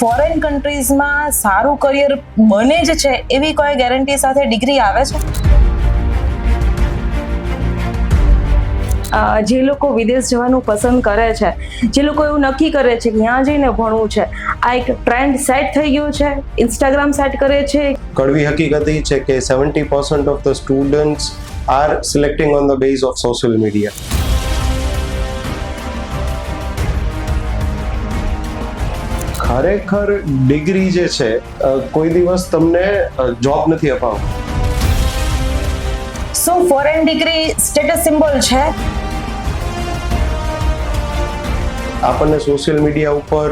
Foreign કન્ટ્રીઝમાં સારું career બને જ છે એવી કોઈ ગેરંટી સાથે ડિગ્રી આવે છે? જે લોકો વિદેશ જવાનું પસંદ કરે છે, જે લોકો એવું નક્કી કરે છે કે ત્યાં જઈને ભણવું છે, આ એક ટ્રેન્ડ સેટ થઈ ગયું છે, ઇન્સ્ટાગ્રામ સેટ કરે છે. કડવી હકીકત એ છે કે 70% of the students are selecting on the base of social media. ખરેખર ડિગ્રી જે છે કોઈ દિવસ તમને જોબ નથી અપાવતી. શું ફોરેન ડિગ્રી સ્ટેટસ સિમ્બોલ છે? આપણને સોશિયલ મીડિયા ઉપર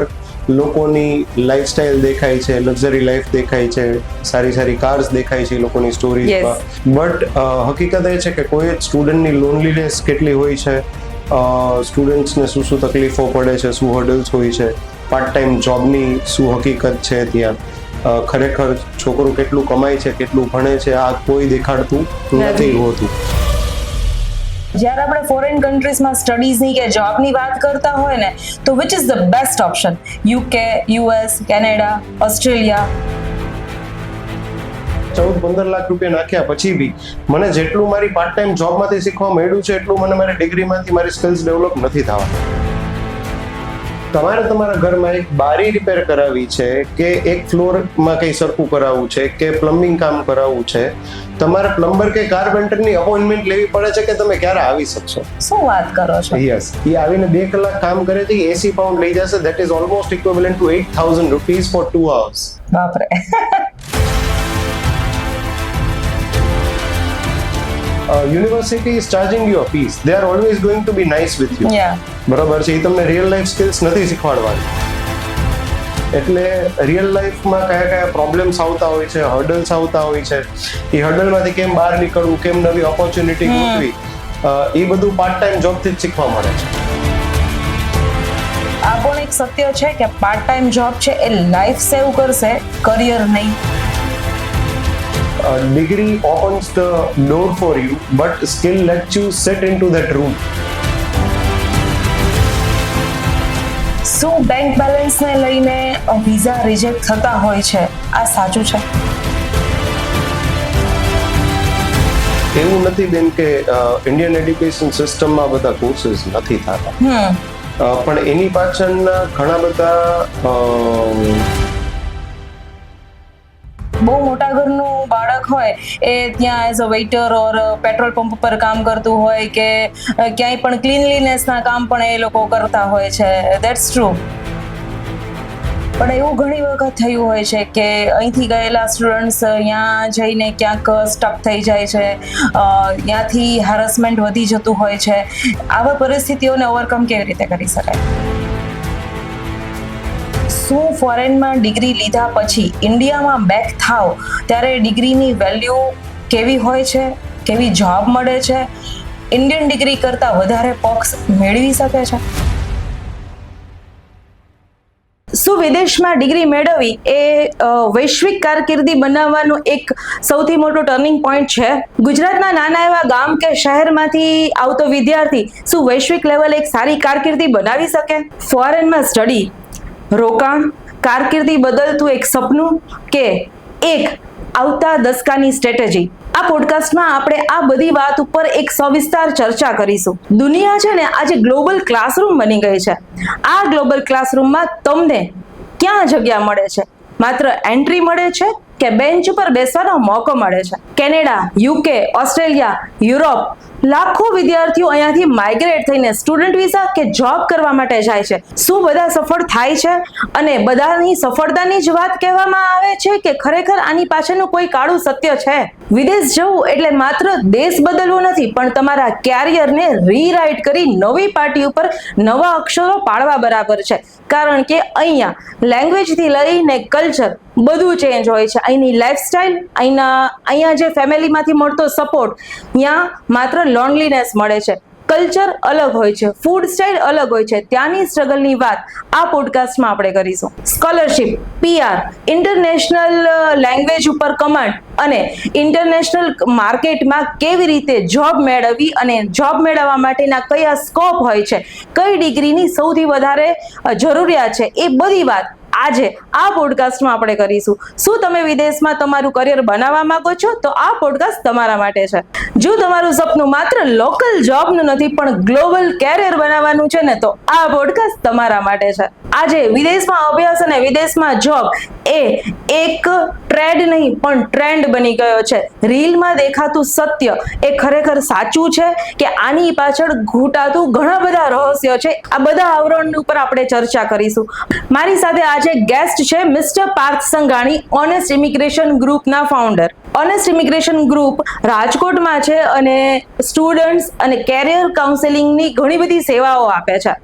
લોકોની લાઈફસ્ટાઈલ દેખાય છે, લક્ઝરી લાઈફ દેખાય છે, સારી સારી કાર્સ દેખાય છે લોકોની સ્ટોરીઝમાં, બટ હકીકત એ છે કે કોઈ સ્ટુડન્ટની લોનલીનેસ કેટલી હોય છે, સ્ટુડન્ટ્સને શું શું તકલીફો પડે છે, શું હર્ડલ્સ હોય છે, પાર્ટ ટાઈમ જોબની શું હકીકત છે, ત્યાં ખરેખર છોકરું કેટલું કમાય છે, કેટલું ભણે છે, આ કોઈ દેખાડતું નથી હોતું. જ્યારે આપણે ફોરેન કન્ટ્રીઝમાં સ્ટડીઝની કે જોબની વાત કરતા હોય ને, તો which is the best option? UK, US, Canada, Australia? 14-15 lakh રૂપિયા નાખ્યા પછી બી મને જેટલું મારી પાર્ટ ટાઈમ જોબમાંથી શીખવા મળ્યું છે એટલું મને મારી ડિગ્રીમાંથી મારી સ્કિલ્સ ડેવલપ નથી થવા. તમારે તમારા ઘરમાં એક બારી રિપેર કરાવવી છે કે એક ફ્લોરમાં કંઈ સરખું કરાવવું છે કે પ્લમ્બિંગ કામ કરાવવું છે, તમારે પ્લમ્બર કે કાર્પેન્ટરની અપોઇન્ટમેન્ટ લેવી પડે છે કે તમે ક્યારે આવી શકશો? શું વાત કરો છો? યસ, એ આવીને 2 કલાક કામ કરે છે, 80 પાઉન્ડ લઈ જશે. That is almost equivalent two 8,000 rupees for 2 hours. બાપરે. University is charging you a fees. They are always going to be nice with you. બરાબર છે, એ તમને રિયલ લાઈફ સ્કિલ્સ નથી શીખવાડવાની. એટલે રિયલ લાઈફમાં કયા કયા પ્રોબ્લેમ્સ આવતા હોય છે, હર્ડલ્સ આવતા હોય છે, એ હર્ડલમાંથી કેમ બહાર નીકળવું, કેમ નવી ઓપોર્ચ્યુનિટી ગોતવી, એ બધું પાર્ટ ટાઈમ જોબથી જ શીખવા મળે છે. આ પણ એક સત્ય છે કે પાર્ટ ટાઈમ જોબ છે એ લાઈફ સેવ કરશે, કરિયર નહીં. Degree opens the door for you, but skill lets you sit into that room. શું બેંક બેલેન્સને લઈને વિઝા રિજેક્ટ થતા હોય છે, આ સાચું છે? એવું નથી બેન કે ઇન્ડિયન એડ્યુકેશન સિસ્ટમમાં બધા કોર્સીસ નથી થતા, પણ એની પાછળના ઘણા બધા બહુ મોટા ઘરનું બાળક હોય એ ત્યાં as a waiter or petrol pump પર કામ કરતું હોય કે ક્યાંય પણ ક્લીનલીનેસના કામ પણ એ લોકો કરતા હોય છે. That's true. પણ એવું ઘણી વખત થયું હોય છે કે અહીંથી ગયેલા સ્ટુડન્ટ્સ અહીંયા જઈને ક્યાંક સ્ટક થઈ જાય છે, ત્યાંથી હેરેસમેન્ટ વધી જતું હોય છે. આવા પરિસ્થિતિઓને ઓવરકમ કેવી રીતે કરી શકાય? શું ફોરેનમાં ડિગ્રી લીધા પછી ઇન્ડિયામાં બેક થાવ ત્યારે ડિગ્રીની વેલ્યુ કેવી હોય છે, કેવી જોબ મળે છે, ઇન્ડિયન ડિગ્રી કરતાં વધારે પોક્સ મેળવી શકે છે? શું વિદેશમાં ડિગ્રી મેળવવી એ વૈશ્વિક કારકિર્દી બનાવવાનું એક સૌથી મોટું ટર્નિંગ પોઈન્ટ છે? ગુજરાતના નાના એવા ગામ કે શહેરમાંથી આવતો વિદ્યાર્થી શું વૈશ્વિક લેવલે એક સારી કારકિર્દી બનાવી શકે? ફોરેનમાં સ્ટડી, રોકાણ, કારકિર્દી બદલતું એક સપનું કે એક આવતા દસકાની સ્ટ્રેટેજી? આ પોડકાસ્ટમાં આપણે આ બધી વાત ઉપર એક સવિસ્તાર ચર્ચા કરીશું. દુનિયા છે ને આજે ગ્લોબલ ક્લાસરૂમ બની ગઈ છે. આ ગ્લોબલ ક્લાસરૂમમાં તમને ક્યાં જગ્યા મળે છે? માત્ર એન્ટ્રી મળે છે કે બેન્ચ ઉપર બેસવાનો મોકો મળે છે? કેનેડા, યુકે, ઓસ્ટ્રેલિયા, યુરોપ લાખો વિદ્યાર્થીઓ અહીંયાથી માઇગ્રેટ થઈને સ્ટુડન્ટ વિઝા કે જોબ કરવા માટે જાય છે. શું બધા સફળ થાય છે અને બધાની સફળતાની જ વાત કહેવામાં આવે છે કે ખરેખર આની પાછળનું કોઈ કાળું સત્ય છે? વિદેશ જવું એટલે માત્ર દેશ બદલવું નથી, પણ તમારા કેરિયરને રીરાઇટ કરી નવી પાટી ઉપર નવા અક્ષરો પાડવા બરાબર છે. કારણ કે અહીંયા લેંગ્વેજથી લઈને કલ્ચર બધું ચેન્જ હોય છે. અહીંની લાઈફસ્ટાઈલ, અહીંયા જે ફેમિલીમાંથી મળતો સપોર્ટ, ત્યાં માત્ર લોનલીનેસ મળે છે. કલ્ચર અલગ હોય છે, ફૂડ સ્ટાઇલ અલગ હોય છે. ત્યાંની સ્ટ્રગલની વાત આ પોડકાસ્ટમાં આપણે કરીશું. સ્કોલરશિપ, PR, ઇન્ટરનેશનલ લેંગ્વેજ ઉપર કમાન્ડ અને ઇન્ટરનેશનલ માર્કેટમાં કેવી રીતે જોબ મેળવવી અને જોબ મેળવવા માટેના કયા સ્કોપ હોય છે, કઈ ડિગ્રીની સૌથી વધારે જરૂરિયાત છે, એ બધી વાત આજે આ પોડકાસ્ટમાં આપણે કરીશું. શું તમે વિદેશમાં તમારું કરિયર બનાવવા માંગો છો? તો આ પોડકાસ્ટ તમારા માટે છે. જો તમારું સપનું માત્ર લોકલ જોબનું નથી પણ ગ્લોબલ કેરિયર બનાવવાનું છે ને, તો આ પોડકાસ્ટ તમારા માટે છે. આજે વિદેશમાં અભ્યાસ અને વિદેશમાં જોબ એ એક ટ્રેન્ડ નહીં પણ ટ્રેન્ડ બની ગયો છે. રીલમાં દેખાતું સત્ય એ ખરેખર સાચું છે કે આની પાછળ ઘૂંટાતું ઘણા બધા રહસ્યો છે? આ બધા આવરણ ઉપર આપણે ચર્ચા કરીશું. મારી સાથે આજે ગેસ્ટ છે mister Parth Sanghani, honest immigration ગ્રુપના ફાઉન્ડર. ઓનેસ્ટ ઇમિગ્રેશન ગ્રુપ રાજકોટમાં છે અને સ્ટુડન્ટ્સ અને કેરિયર કાઉન્સેલિંગની ઘણી બધી સેવાઓ આપે છે.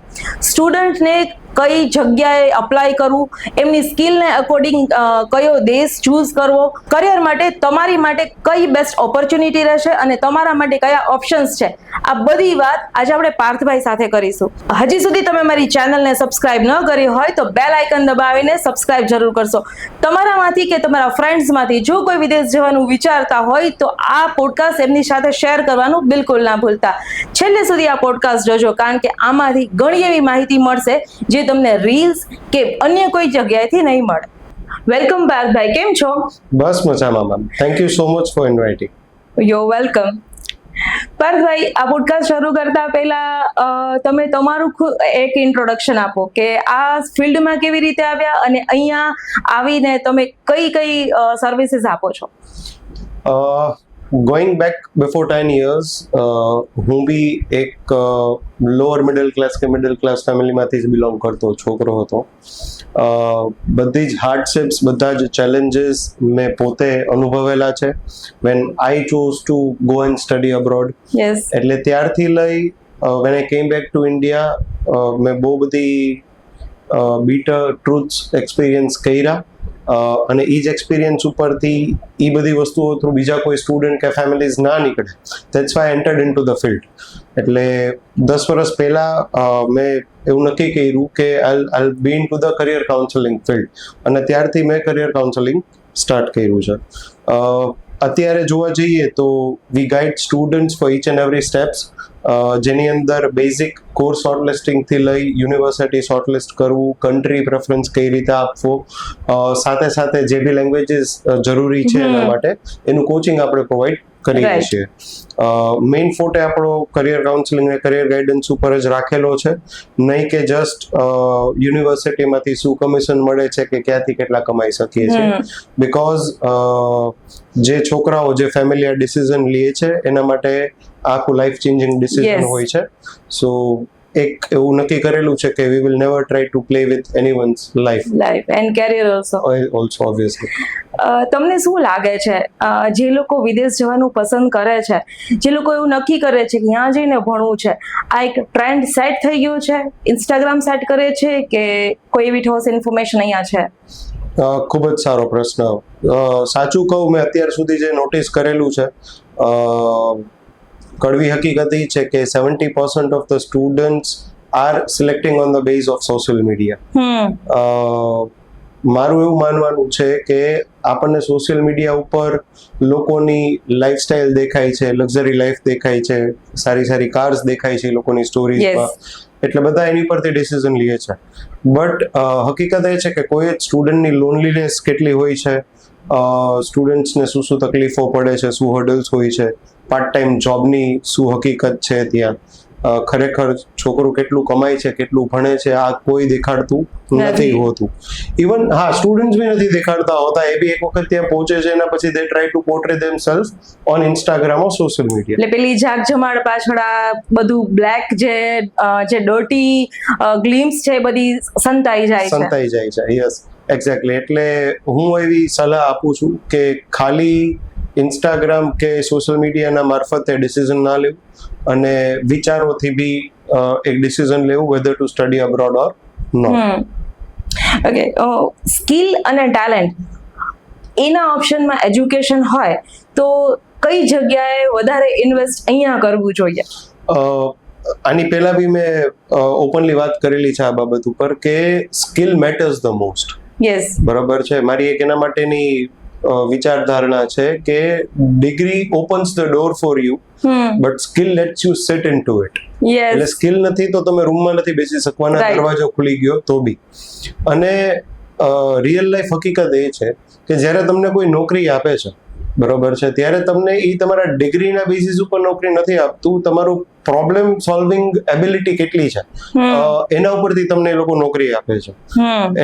સ્ટુડન્ટને કઈ જગ્યાએ અપ્લાય કરવું, એમની સ્કિલને અકોર્ડિંગ કયો દેશ ચૂઝ કરવો, કરિયર માટે તમારી માટે કઈ બેસ્ટ ઓપોર્ચ્યુનિટી રહેશે અને તમારા માટે કયા ઓપ્શન્સ છે, આ બધી વાત આજે આપણે પાર્થભાઈ સાથે કરીશું. હજી સુધી તમે મારી ચેનલને સબસ્ક્રાઇબ ન કરી હોય તો બેલ આઇકન દબાવીને સબસ્ક્રાઇબ જરૂર કરશો. તમારામાંથી કે તમારા ફ્રેન્ડ્સમાંથી જો કોઈ વિદેશ જવાનું વિચારતા હોય તો આ પોડકાસ્ટ એમની સાથે શેર કરવાનું બિલકુલ ના ભૂલતા. છેલ્લે સુધી આ પોડકાસ્ટ જોજો, કારણ કે આમાંથી ઘણી એવી માહિતી મળશે જે તમને રીલ્સ કે અન્ય કોઈ જગ્યાએથી નહીં મળે. વેલકમ પાર્થભાઈ, કેમ છો? બસ મજામાં ma'am. Thank you so much for inviting. You welcome. પાર્થભાઈ, આ પોડકાસ્ટ શરૂ કરતા પહેલા તમે તમારું એક ઇન્ટ્રોડક્શન આપો કે આ ફિલ્ડમાં કેવી રીતે આવ્યા અને અહીંયા આવીને તમે કઈ કઈ સર્વિસીસ આપો છો? ગોઈંગ બેક બિફોર 10 years, હું બી એક લોઅર મિડલ ક્લાસ કે મિડલ ક્લાસ ફેમિલીમાંથી જ બિલોંગ કરતો છોકરો હતો. બધી જ હાર્ડશિપ્સ, બધા જ ચેલેન્જીસ મેં પોતે અનુભવેલા છે when I chose to go and study abroad. Yes. એટલે ત્યારથી લઈ વેન આઈ કેમ બેક ટુ ઇન્ડિયા મેં બહુ બધી બીટર ટ્રુથ્સ એક્સપિરિયન્સ કર્યા અને એ જ એક્સપિરિયન્સ ઉપરથી એ બધી વસ્તુઓ થ્રુ બીજા કોઈ સ્ટુડન્ટ કે ફેમિલીઝ ના નીકળે. That's why entered in to the field. એટલે 10 વર્ષ પહેલાં મેં એવું નક્કી કર્યું કે I be in to the career counselling field અને ત્યારથી મેં કરિયર કાઉન્સેલિંગ સ્ટાર્ટ કર્યું છે. અત્યારે જોવા જઈએ તો we guide students for each and every steps, જેની અંદર બેઝિક કોર્સ શોર્ટલિસ્ટિંગથી લઈ યુનિવર્સિટી શોર્ટલિસ્ટ કરવું, કન્ટ્રી પ્રેફરન્સ કઈ રીતે આપવો, સાથે સાથે જે બી લેંગ્વેજીસ જરૂરી છે એના માટે એનું કોચિંગ આપણે પ્રોવાઈડ કરીએ છીએ. મેઇન ફોટે આપણો કરિયર કાઉન્સેલિંગ અને કરિયર ગાઈડન્સ ઉપર જ રાખેલો છે, નહીં કે જસ્ટ યુનિવર્સિટીમાંથી શું કમિશન મળે છે કે ક્યાંથી કેટલા કમાઈ શકીએ છીએ. બિકોઝ જે છોકરાઓ જે ફેમિલી આ ડિસિઝન લે છે એના માટે આખું લાઈફ ચેન્જિંગ ડિસિઝન હોય છે. સો એક એવું નક્કી કરેલું છે કે we will never try to play with anyone's life and career also obviously. તમને શું લાગે છે, જે લોકો વિદેશ જવાનું પસંદ કરે છે, જે લોકો એવું નક્કી કરે છે કે ત્યાં જઈને ભણવું છે, આ એક ટ્રેન્ડ સેટ થઈ ગયું છે, ઇન્સ્ટાગ્રામ સેટ કરે છે કે કોઈ એવી ઠોસ ઇન્ફોર્મેશન અહીંયા છે? ખૂબ જ સારો પ્રશ્ન. સાચું કહું, મેં અત્યાર સુધી જે નોટિસ કરેલું છે, કડવી હકીકત એ છે કે 70% of the students are selecting on the base of social media. મારું એવું માનવાનું છે કે આપણને સોશિયલ મીડિયા ઉપર લોકોની લાઈફસ્ટાઈલ દેખાય છે, લક્ઝરી લાઈફ દેખાય છે, સારી સારી કાર્સ દેખાય છે લોકોની સ્ટોરીઝમાં, એટલે બધા એની પરથી ડિસિઝન લે છે. બટ હકીકત એ છે કે કોઈ જ સ્ટુડન્ટની લોનલીનેસ કેટલી હોય છે, સ્ટુડન્ટ્સને શું શું તકલીફો પડે છે, શું હર્ડલ્સ હોય છે, પાર્ટ ટાઈમ જોબની શું હકીકત છે, ત્યાં ખરેખર છોકરું કેટલું કમાય છે, કેટલું ભણે છે, આ કોઈ દેખાડતું નથી હોતું. ઇવન હા, સ્ટુડન્ટ્સ બી નથી દેખાડતા હોતા, એ બી એક વખત ત્યાં પહોંચે છે એના પછી they try to portray themselves on Instagram or social media. એટલે પેલી ઝાક જમાડ પાછળ આ બધું બ્લેક જે ડર્ટી ગ્લિમ્સ છે બધી સંતાઈ જાય છે. Yes, exactly. એટલે હું એવી સલાહ આપું છું કે ખાલી ઇન્સ્ટાગ્રામ કે સોશિયલ મીડિયાના મારફતે ડિસિઝન ના લેવું અને વિચારોથી બી એક ડિસિઝન લેવું whether to study abroad or not. Okay, skill અને ટેલેન્ટ એના ઓપ્શનમાં એજ્યુકેશન હોય તો કઈ જગ્યાએ વધારે ઇન્વેસ્ટ અહીંયા કરવું જોઈએ? આની પહેલા બી મેં ઓપનલી વાત કરેલી છે આ બાબત ઉપર કે skill matters the most. Yes, બરાબર છે. મારી એક એના માટેની વિચારધારણા છે કે degree opens the door for you, but skill let's you seat into it. એટલે સ્કિલ નથી તો તમે રૂમમાં નથી બેસી શકવાના, દરવાજો ખુલી ગયો તો બી. અને રિયલ લાઈફ હકીકત એ છે કે જ્યારે તમને કોઈ નોકરી આપે છે, બરોબર છે, ત્યારે તમને એ તમારા ડિગ્રીના બેસિસ ઉપર નોકરી નથી આપતું, તમારું પ્રોબ્લેમ સોલ્વિંગ એબિલિટી કેટલી છે એના ઉપરથી તમને એ લોકો નોકરી આપે છે.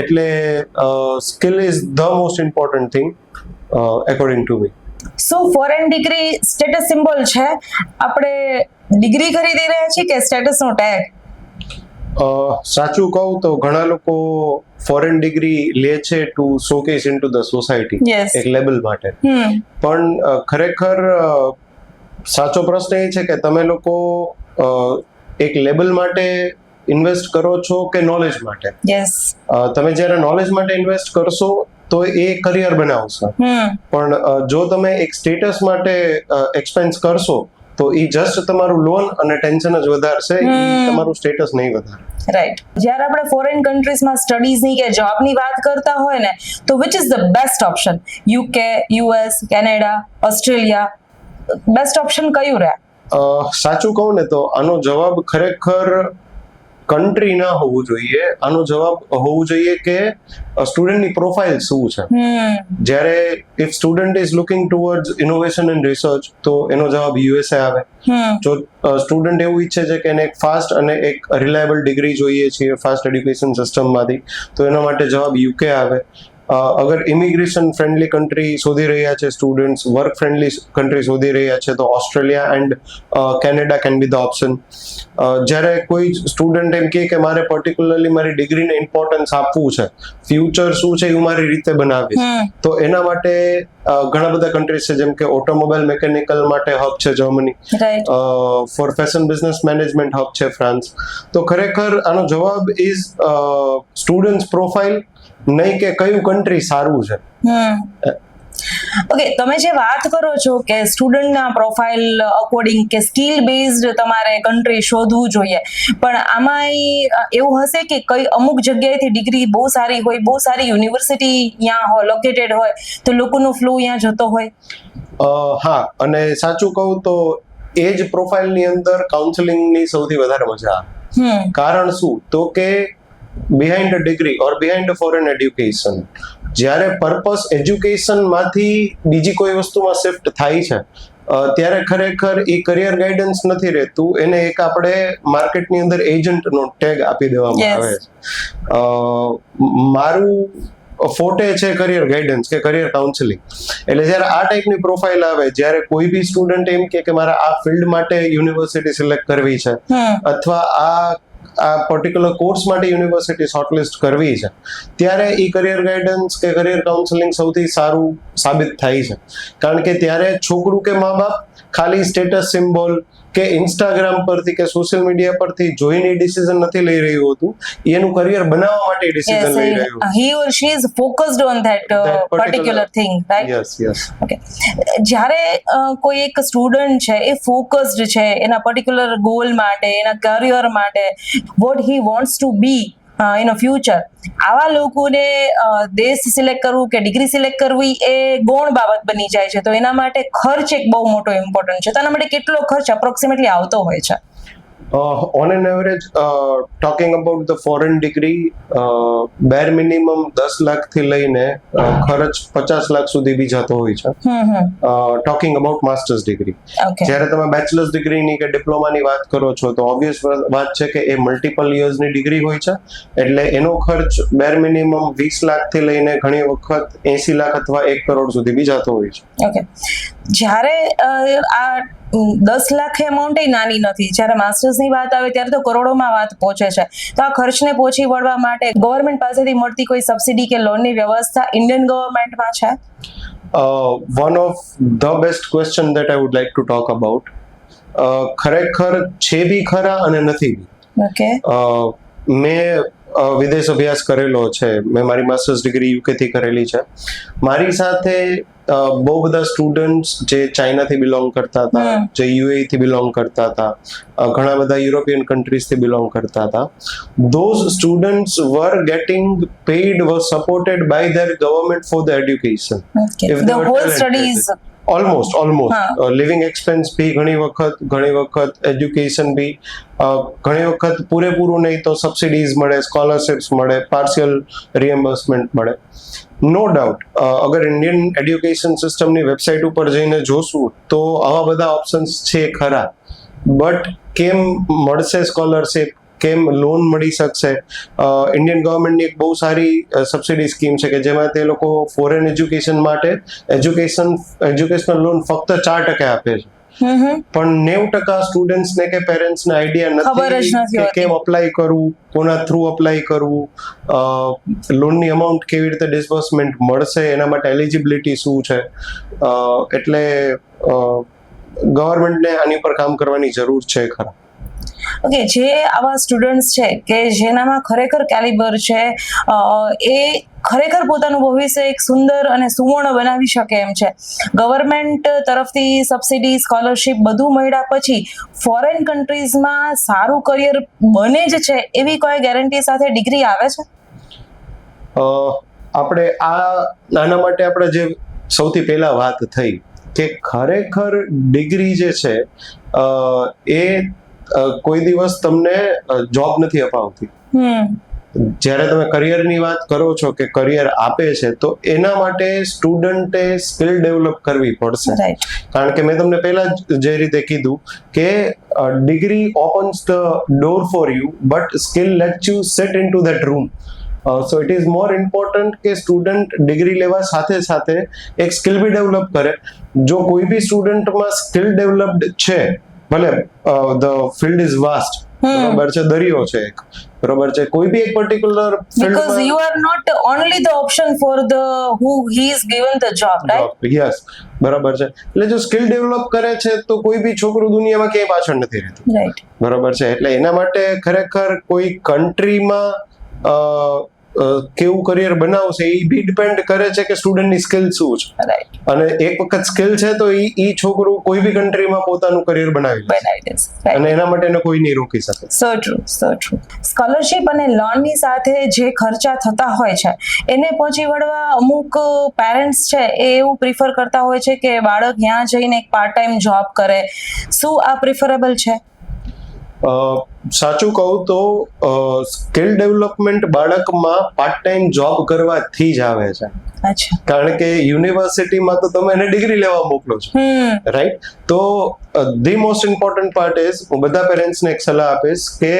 એટલે skill is the most important thing according to me. શું ફોરેન ડિગ્રી સ્ટેટસ સિમ્બોલ છે? આપણે ડિગ્રી ખરીદી રહ્યા છીએ કે સ્ટેટસનો ટેગ? સાચું કહું તો ઘણા લોકો ફોરેન ડિગ્રી લે છે to showcase into the society, એક લેબલ માટે. પણ ખરેખર સાચો પ્રશ્ન એ છે કે તમે લોકો એક લેબલ માટે ઇન્વેસ્ટ કરો છો કે નોલેજ માટે? તમે જ્યારે નોલેજ માટે ઇન્વેસ્ટ કરશો તો એ કરિયર બનાવશે, પણ જો તમે એક સ્ટેટસ માટે એક્સપેન્સ કરશો તો એ જસ્ટ તમારું લોન અને ટેન્શન જ વધારશે, એ તમારું સ્ટેટસ નહીં વધારે. રાઈટ. જ્યારે આપણે ફોરેન કન્ટ્રીઝમાં સ્ટડીઝની કે જોબની વાત કરતા હોય ને, તો which is the best option? UK, US, Canada, Australia, best option કયું રહે? સાચું કહું ને તો આનો જવાબ ખરેખર કન્ટ્રી ના હોવું જોઈએ, આનો જવાબ હોવું જોઈએ કે સ્ટુડન્ટની પ્રોફાઇલ શું છે. જ્યારે if student is looking towards innovation and research તો એનો જવાબ યુએસએ આવે. જો સ્ટુડન્ટ એવું ઈચ્છે છે કે એને એક ફાસ્ટ અને એક રિલાયબલ ડિગ્રી જોઈએ છે ફાસ્ટ એડ્યુકેશન સિસ્ટમમાંથી, તો એના માટે જવાબ યુકે આવે. અગર ઇમિગ્રેશન ફ્રેન્ડલી કન્ટ્રી શોધી રહ્યા છે સ્ટુડન્ટ્સ, વર્ક ફ્રેન્ડલી કન્ટ્રી શોધી રહ્યા છે, તો Australia and Canada can be the option. જ્યારે કોઈ સ્ટુડન્ટ એમ કહે કે મારે પર્ટિક્યુલરલી મારી ડિગ્રીને ઇમ્પોર્ટન્સ આપવું છે, ફ્યુચર શું છે એ હું મારી રીતે બનાવીશ, તો એના માટે ઘણા બધા કન્ટ્રીઝ છે, જેમ કે ઓટોમોબાઈલ મેકેનિકલ માટે હબ છે Germany, for fashion business management hub છે ફ્રાન્સ. તો ખરેખર આનો જવાબ ઇઝ સ્ટુડન્ટ્સ પ્રોફાઇલ, નહીં કે કયું કન્ટ્રી સારું છે. ઓકે, તમે જે વાત કરો છો કે સ્ટુડન્ટના પ્રોફાઇલ અકોર્ડિંગ કે સ્કિલ બેઝડ તમારે કન્ટ્રી શોધવું જોઈએ, પણ આમાં એવું હશે કે કઈ અમુક જગ્યાએથી ડિગ્રી બહુ સારી હોય, બહુ સારી યુનિવર્સિટી ત્યાં લોકેટેડ હોય, તો લોકોનો ફ્લો ત્યાં જતો હોય? હા, અને સાચું કહું તો એ જ પ્રોફાઇલની અંદર કાઉન્સેલિંગની સૌથી વધારે મજા આવે. કારણ શું? તો કે બિહાઇન્ડ અ ડિગ્રી ઓર બિહાઇન્ડ અ ફોરેન એડ્યુકેશન, જ્યારે પર્પસ એજ્યુકેશનમાંથી બીજી કોઈ વસ્તુમાં શિફ્ટ થાય છે, ત્યારે ખરેખર એ કરિયર ગાઈડન્સ નથી રહેતું, એને એક આપણે માર્કેટની અંદર એજન્ટનો ટેગ આપી દેવામાં આવે છે. મારું ફોટે છે કરિયર ગાઈડન્સ કે કરિયર કાઉન્સેલિંગ. એટલે જ્યારે આ ટાઈપની પ્રોફાઇલ આવે, જ્યારે કોઈ બી સ્ટુડન્ટ એમ કે મારે આ ફિલ્ડ માટે યુનિવર્સિટી સિલેક્ટ કરવી છે, અથવા આ પર્ટિક્યુલર કોર્સ માટે યુનિવર્સિટી શોર્ટલિસ્ટ કરવી છે, ત્યારે એ કરિયર ગાઈડન્સ કે કરિયર કાઉન્સેલિંગ સૌથી સારું સાબિત થાય છે. કારણ કે ત્યારે છોકરું કે મા બાપ ખાલી સ્ટેટસ સિમ્બોલ કે ઇન્સ્ટાગ્રામ પરથી કે સોશિયલ મીડિયા પરથી જોઈને ડિસિઝન નથી લઈ રહ્યું હતું, એનું કરિયર બનાવવા માટે ડિસિઝન લઈ રહ્યું. He or she is focused on that particular thing, right? Yes. Okay. જ્યારે કોઈ એક સ્ટુડન્ટ છે એ ફોકસ્ડ છે એના પર્ટિક્યુલર ગોલ માટે, એના કરિયર માટે, what he wants to be in a future, આવા લોકોને દેશ સિલેક્ટ કરવું કે ડિગ્રી સિલેક્ટ કરવી એ ગૌણ બાબત બની જાય છે, તો એના માટે ખર્ચ એક બહુ મોટો ઇમ્પોર્ટન્ટ છે. તો એના માટે કેટલો ખર્ચ અપ્રોક્સિમેટલી આવતો હોય છે? On an average, talking about the foreign degree, bare minimum 10 lakh થી લઈને ખર્ચ 50 લાખ સુધી બી જતો હોય છે. Talking about masters degree. જ્યારે તમે બેચલર્સ ડિગ્રીની કે ડિપ્લોમાની વાત કરો છો, તો ઓબ્વિયસ વાત છે કે એ મલ્ટિપલ યર્સની ડિગ્રી હોય છે, એટલે એનો ખર્ચ bare minimum 20 લાખ થી લઈને ઘણી વખત 80 લાખ અથવા 1 કરોડ સુધી બી જતો હોય છે. ઓકે, જ્યારે આ 10 લાખ એમાઉન્ટ નાની નથી, જ્યારે માસ્ટર્સની વાત આવે ત્યારે તો કરોડોમાં વાત પહોંચે છે. તો આ ખર્ચને પહોંચી વળવા માટે ગવર્મેન્ટ પાસેથી મળતી કોઈ સબસિડી કે લોનની વ્યવસ્થા ઇન્ડિયન ગવર્મેન્ટમાં છે? One of the best question that I would like to talk about. ખરેખર છે બી ખરા અને નથી બી. ઓકે. મેં વિદેશ અભ્યાસ કરેલો છે, મેં મારી માસ્ટર્સ ડિગ્રી યુકે થી કરેલી છે. મારી સાથે બહુ બધા સ્ટુડન્ટ્સ જે ચાઇનાથી બિલોંગ કરતા હતા, જે યુએ થી બિલોંગ કરતા હતા, ઘણા બધા યુરોપિયન કન્ટ્રીઝથી બિલોંગ કરતા હતા. Those students were getting paid, were supported by their government for the education. The whole studies almost living expense બી ઘણી વખત એજ્યુકેશન બી ઘણી વખત પૂરેપૂરું નહીં તો સબસિડીઝ મળે, સ્કોલરશિપ્સ મળે, પાર્શિયલ રિએમ્બર્સમેન્ટ મળે. નો ડાઉટ અગર ઇન્ડિયન એડ્યુકેશન સિસ્ટમની વેબસાઇટ ઉપર જઈને જોશું તો આવા બધા ઓપ્શન્સ છે ખરા, બટ કેમ મળશે સ્કોલરશિપ, કેમ લોન મળી શકશે? ઇન્ડિયન ગવર્મેન્ટની એક બહુ સારી સબસિડી સ્કીમ છે કે જેમાં તે લોકો ફોરેન એજ્યુકેશન માટે એજ્યુકેશનલ લોન ફક્ત 4% આપે છે, પણ 90% સ્ટુડન્ટ્સને કે પેરેન્ટ્સને આઈડિયા નથી કે કેમ અપ્લાય કરવું, કોના થ્રુ અપ્લાય કરવું, લોનની અમાઉન્ટ કેવી રીતે ડિસ્બર્સમેન્ટ મળશે, એના માટે એલિજિબિલિટી શું છે. એટલે ગવર્મેન્ટને આની ઉપર કામ કરવાની જરૂર છે ખરા. ઓકે, જે આવા સ્ટુડન્ટ્સ છે કે જેનામાં ખરેખર કેલિબર છે, એ ખરેખર પોતાનું ભવિષ્ય એક સુંદર અને સુવર્ણ બનાવી શકે એમ છે, ગવર્મેન્ટ તરફથી સબસિડી, સ્કોલરશિપ બધું મળ્યા પછી ફોરેન કન્ટ્રીઝમાં સારું કરિયર બને જ છે એવી કોઈ ગેરંટી સાથે ડિગ્રી આવે છે? આપણે આના માટે આપણે જે સૌથી પહેલા વાત થઈ કે ખરેખર ડિગ્રી જે છે એ કોઈ દિવસ તમને જોબ નથી અપાવતી. જ્યારે તમે કરિયરની વાત કરો છો કે કરિયર આપે છે, તો એના માટે સ્ટુડન્ટે સ્કિલ ડેવલપ કરવી પડશે. કારણ કે મેં તમને પહેલા જે રીતે કીધું કે degree opens the door for you, but skill let's you seat into that room. So it is more important કે સ્ટુડન્ટ ડિગ્રી લેવા સાથે સાથે એક સ્કિલ બી ડેવલપ કરે. જો કોઈ બી સ્ટુડન્ટમાં સ્કિલ ડેવલપ્ડ છે, ભલે ધ ફિલ્ડ ઇઝ વાસ્ટ, બરોબર છે, દરિયો છે એક, બરોબર છે, કોઈ બી એક particular because you are not only the option for the who he is given the job, right? Yes, બરાબર છે. એટલે જો સ્કિલ ડેવલપ કરે છે તો કોઈ બી છોકરું દુનિયામાં ક્યાંય પાછળ નથી રહેતું, રાઈટ, બરાબર છે. એટલે એના માટે ખરેખર કોઈ કન્ટ્રીમાં કેવું કરિયર બનાવશે એ બી ડિપેન્ડ કરે છે કે સ્ટુડન્ટની સ્કિલ શું છે. અને એક વખત સ્કિલ છે તો ઈ છોકરું કોઈ બી કન્ટ્રીમાં પોતાનું કરિયર બનાવી લેશે અને એના માટે એને કોઈ નહીં રોકી શકે. સો ટ્રુ. સ્કોલરશિપ અને લોનની સાથે જે ખર્ચા થતા હોય છે એને પહોંચી વળવા અમુક પેરેન્ટ્સ છે એ એવું પ્રિફર કરતા હોય છે કે બાળક ત્યાં જઈને એક પાર્ટ ટાઈમ જોબ કરે. શું આ પ્રિફરેબલ છે? સાચું કહું તો સ્કિલ ડેવલપમેન્ટ બાળકમાં પાર્ટ ટાઈમ જોબ કરવાથી જ આવે છે. કારણ કે યુનિવર્સિટીમાં તો તમે એને ડિગ્રી લેવા મોકલો છો, રાઈટ? તો the most important part is, હું બધા પેરેન્ટ્સને એક સલાહ આપીશ કે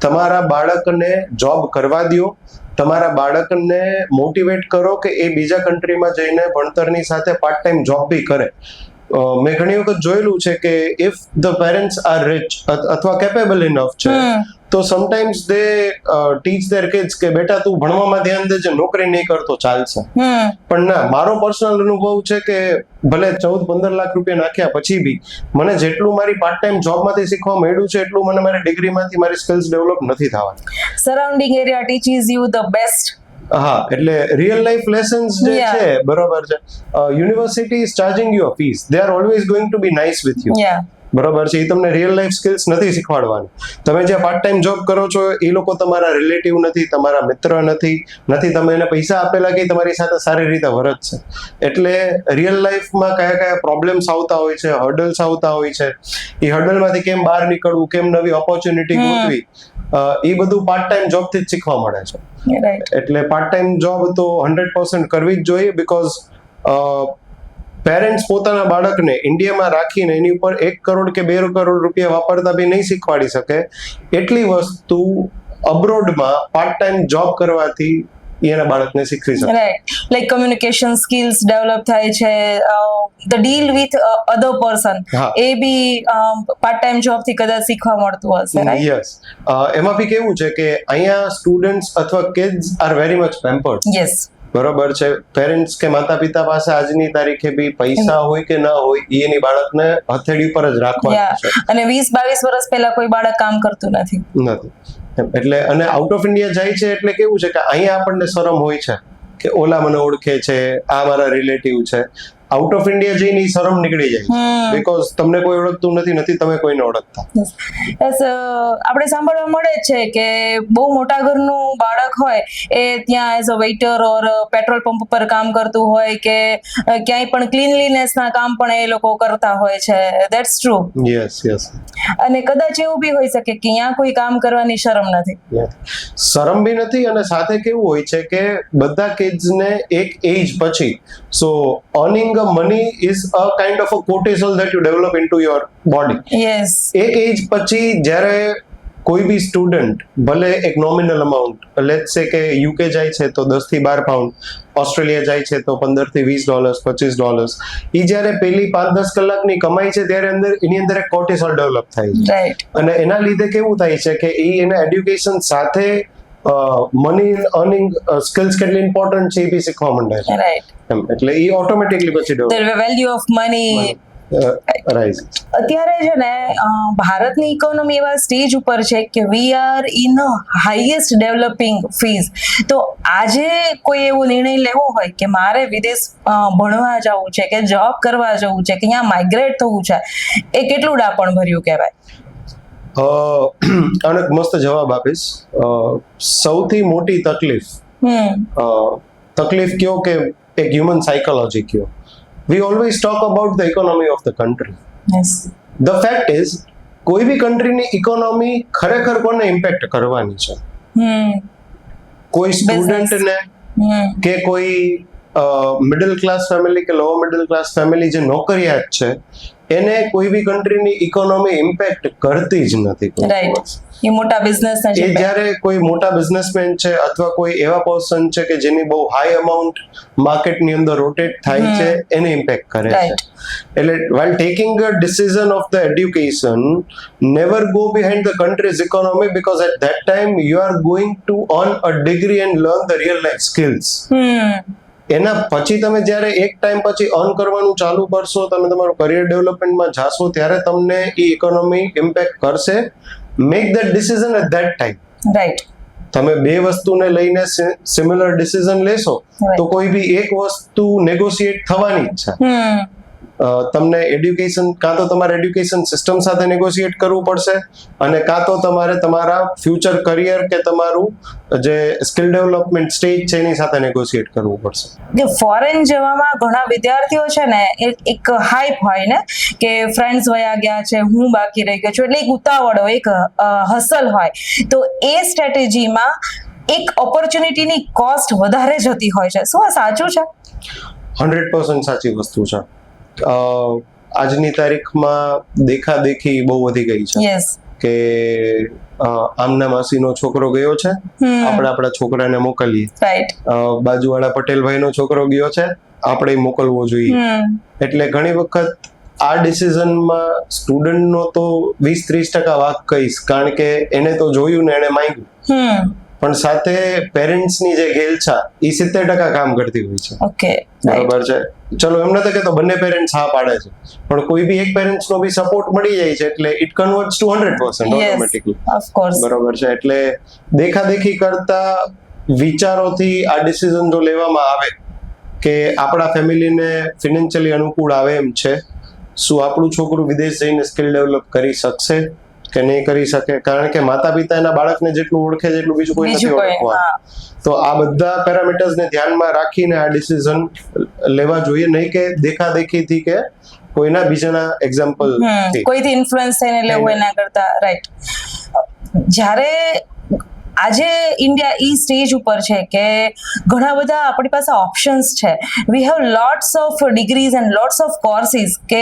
તમારા બાળકને જોબ કરવા દો, તમારા બાળકને મોટિવેટ કરો કે એ બીજા કન્ટ્રીમાં જઈને ભણતરની સાથે પાર્ટ ટાઈમ જોબ બી કરે. મેં ઘણી વખત જોયેલું છે કે if the parents are rich અથવા કેપેબલ ઇનફ છે તો sometimes they teach there kids કે બેટા તું ભણવામાં ધ્યાન દેજે, નોકરી નહીં કરતો ચાલશે. પણ ના, મારો પર્સનલ અનુભવ છે કે ભલે 14-15 લાખ રૂપિયા નાખ્યા પછી બી મને જેટલું મારી પાર્ટ ટાઈમ જોબમાંથી શીખવા મળ્યું છે એટલું મને મારી ડિગ્રીમાંથી મારી સ્કિલ્સ ડેવલપ નથી થવાની. Surrounding area teaches you the best. હા, એટલે રિયલ લાઈફ લેસન્સ જે છે, બરોબર છે, university is charging you a fees, they are always going to be nice with you, બરોબર છે. એ તમને રિયલ લાઈફ સ્કિલ્સ નથી શીખવાડવાની. તમે જે પાર્ટ ટાઈમ જોબ કરો છો એ લોકો તમારા રિલેટિવ નથી, તમારા મિત્ર નથી, તમે એને પૈસા આપેલા કે તમારી સાથે સારી રીતે વર્તશે. એટલે રિયલ લાઈફમાં કયા પ્રોબ્લેમ્સ આવતા હોય છે, હર્ડલ્સ આવતા હોય છે, એ હર્ડલમાંથી કેમ બહાર નીકળવું, કેમ નવી ઓપોર્ચ્યુનિટી ગોતવી, એ બધું પાર્ટ ટાઈમ જોબ થી જ શીખવા મળે છે. એટલે પાર્ટ ટાઈમ જોબ તો 100% કરવી જ જોઈએ, બીકોઝ પેરેન્ટ્સ પોતાના બાળકને ઇન્ડિયામાં રાખીને એની ઉપર 1 કરોડ કે 2 કરોડ રૂપિયા વાપરતા બી નહીં શીખવાડી શકે એટલી વસ્તુ અબ્રોડમાં પાર્ટ ટાઈમ જોબ કરવાથી એના બાળકને શીખવી શકે. Right, like communication skills develop થાય છે, the deal with other person, એ બી પાર્ટ ટાઈમ જોબ થી કદાચ શીખવા મળતું હશે, રાઈટ? યસ. એમાં બી કેવું છે કે અહીંયા સ્ટુડન્ટ્સ અથવા kids are very much pampered. Yes, બરોબર છે. પેરેન્ટ્સ કે માતા પિતા પાસે આજની તારીખે બી પૈસા હોય કે ના હોય એની બાળકને હથેળી પર જ રાખવાનું છે. અને 20-22 વર્ષ પહેલા કોઈ બાળક કામ કરતું નથી. એટલે અને આઉટ ઓફ ઇન્ડિયા જાય છે એટલે કેવું છે કે અહીંયા આપણને શરમ હોય છે કે ઓલા મને ઓળખે છે, આ મારા રિલેટિવ છે. આઉટ ઓફ ઇન્ડિયા જઈને ઈ શરમ નીકળી જાય બીકોઝ તમને કોઈ ઓળખતું નથી તમે કોઈને ઓળખતા. યસ, આપણે સાંભળવા મળે છે કે બહુ મોટા ઘરનું બાળક હોય એ ત્યાં as a waiter or petrol pump પર કામ કરતું હોય કે ક્યાંય પણ ક્લીનલીનેસ ના કામ પણ એ લોકો કરતા હોય છે. That's true. યસ. અને કદાચ એવું બી હોઈ શકે કે ત્યાં કોઈ કામ કરવાની શરમ નથી. શરમ બી નથી, અને સાથે કેવું હોય છે કે બધા કિડ્સ ને એક એજ પછી so earning a money is a kind of a cortisol that you develop into your body. Yes. એક એજ પછી જ્યારે કોઈ બી સ્ટુડન્ટ ભલે એક નોમિનલ અમાઉન્ટ, લેટ્સ સે કે યુકે જાય છે તો 10 થી 12 પાઉન્ડ, ઓસ્ટ્રેલિયા જાય છે તો $15 થી $20, $25, એ જ્યારે પેલી 5-10 કલાકની કમાઈ છે ત્યારે એની અંદર એક કોર્ટિસોલ ડેવલપ થાય છે. રાઈટ. અને એના લીધે કેવું થાય છે કે એના એડ્યુકેશન સાથે મની અર્નિંગ સ્કિલ્સ કેટલી ઇમ્પોર્ટન્ટ છે એ બી શીખવા માંડે છે. રાઈટ. એટલે એ ઓટોમેટિકલી પછી the value of money rise. અત્યારે છે ને ભારતની ઇકોનોમી એવા સ્ટેજ ઉપર છે કે we are in highest developing phase. તો આજે કોઈ એવો નિર્ણય લેવો હોય કે મારે વિદેશ ભણવા જવું છે કે જોબ કરવા જવું છે કે અહીંયા માઇગ્રેટ થવું છે, એ કેટલું ડાપણ ભર્યું કહેવાય? આનો એક મસ્ત જવાબ આપીશ. સૌથી મોટી તકલીફ કયો કે એક હ્યુમન સાયકોલોજી કયો. We always talk about the economy of the country. Yes. The fact is, કોઈ બી કન્ટ્રીની ઇકોનોમી ખરેખર કોને ઇમ્પેક્ટ કરવાની છે? કોઈ સ્ટુડન્ટને કે કોઈ મિડલ ક્લાસ ફેમિલી કે લોઅર મિડલ ક્લાસ ફેમિલી જે નોકરિયાત છે એને કોઈ બી કન્ટ્રીની ઇકોનોમી ઇમ્પેક્ટ કરતી જ નથી. રાઈટ. એ મોટા બિઝનેસ એ જ્યારે કોઈ મોટા બિઝનેસમેન છે અથવા કોઈ એવા પર્સન છે કે જેની બહુ હાઈ અમાઉન્ટ માર્કેટની અંદર રોટેટ થાય છે એને ઇમ્પેક્ટ કરે છે. એટલે while taking a decision of the education, never go behind the country's economy because at that time you are going to earn a degree and learn the real life skills. એના પછી તમે જ્યારે એક time પછી earn કરવાનું ચાલુ કરશો, તમે તમારું કરિયર ડેવલપમેન્ટમાં જાશો ત્યારે તમને એ ઇકોનોમી ઇમ્પેક્ટ કરશે. Make that decision at that time. Right. તમે બે વસ્તુને લઈને સિમિલર ડિસિઝન લેશો તો કોઈ બી એક વસ્તુ નેગોશિએટ થવાની જ છે. તમને એડ્યુકેશન કાં તો તમારે એડ્યુકેશન સિસ્ટમ સાથે નેગોશિએટ કરવું પડશે અને કાં તો તમારે તમારા ફ્યુચર કરિયર કે તમારું જે સ્કિલ ડેવલપમેન્ટ સ્ટેજ છે એની સાથે નેગોશિએટ કરવું પડશે. ફોરેન જવામાં ઘણા વિદ્યાર્થીઓ છે ને એક હાઈપ હોય ને કે ફ્રેન્ડ્સ વયા ગયા છે, હું બાકી રહી ગયો છું, એટલે એક ઉતાવળ હોય, એક હસલ હોય. તો એ સ્ટ્રેટેજીમાં એક ઓપોર્ચ્યુનિટીની કોસ્ટ વધારે જતી હોય છે. શું આ સાચું છે? 100% સાચી વસ્તુ છે. આજની તારીખમાં દેખાદેખી બહુ વધી ગઈ છે. યસ. કે આમના માસીનો છોકરો ગયો છે, આપણે આપણા છોકરાને મોકલીએ. રાઈટ. બાજુવાળા પટેલભાઈનો છોકરો ગયો છે, આપણે મોકલવો જોઈએ. એટલે ઘણી વખત આ ડિસિઝનમાં સ્ટુડન્ટનો તો 20-30% વાંક કહીશ, કારણ કે એને તો જોયું ને એને માંગ્યું. પણ સાથે પેરેન્ટ્સની જે ઘેલછા એ 70% કામ કરતી હોય છે. ઓકે. બરોબર છે. ચલો એમ નથી કે તો બંને પેરેન્ટ્સ હા પાડે છે, પણ કોઈ બી એક પેરેન્ટ્સનો બી સપોર્ટ મળી જાય છે એટલે it converts to 100% automatically. Of course. બરોબર છે. એટલે દેખાદેખી કરતા વિચારોથી આ ડિસિઝન જો લેવામાં આવે કે આપણા ફેમિલીને ફિનાન્શિયલી અનુકૂળ આવે એમ છે, શું આપણું છોકરું વિદેશ જઈને સ્કિલ ડેવલપ કરી શકશે કે નહીં કરી શકે, કારણ કે માતા પિતા એના બાળકને જેટલું ઓળખે છે એટલું બીજું કોઈ નથી ઓળખવાનું. તો આ બધા પેરામીટર્સને ધ્યાનમાં રાખીને આ ડિસિઝન લેવા જોઈએ, નહીં કે દેખાદેખીથી કે કોઈના બીજાના એક્ઝામ્પલ કોઈથી ઇન્ફ્લુઅન્સ થઈને લેવું એના કરતા. રાઈટ. જ્યારે આજે ઇન્ડિયા ઈ સ્ટેજ ઉપર છે કે ઘણા બધા આપણી પાસે ઓપ્શન્સ છે. We have lots of degrees and lots of courses કે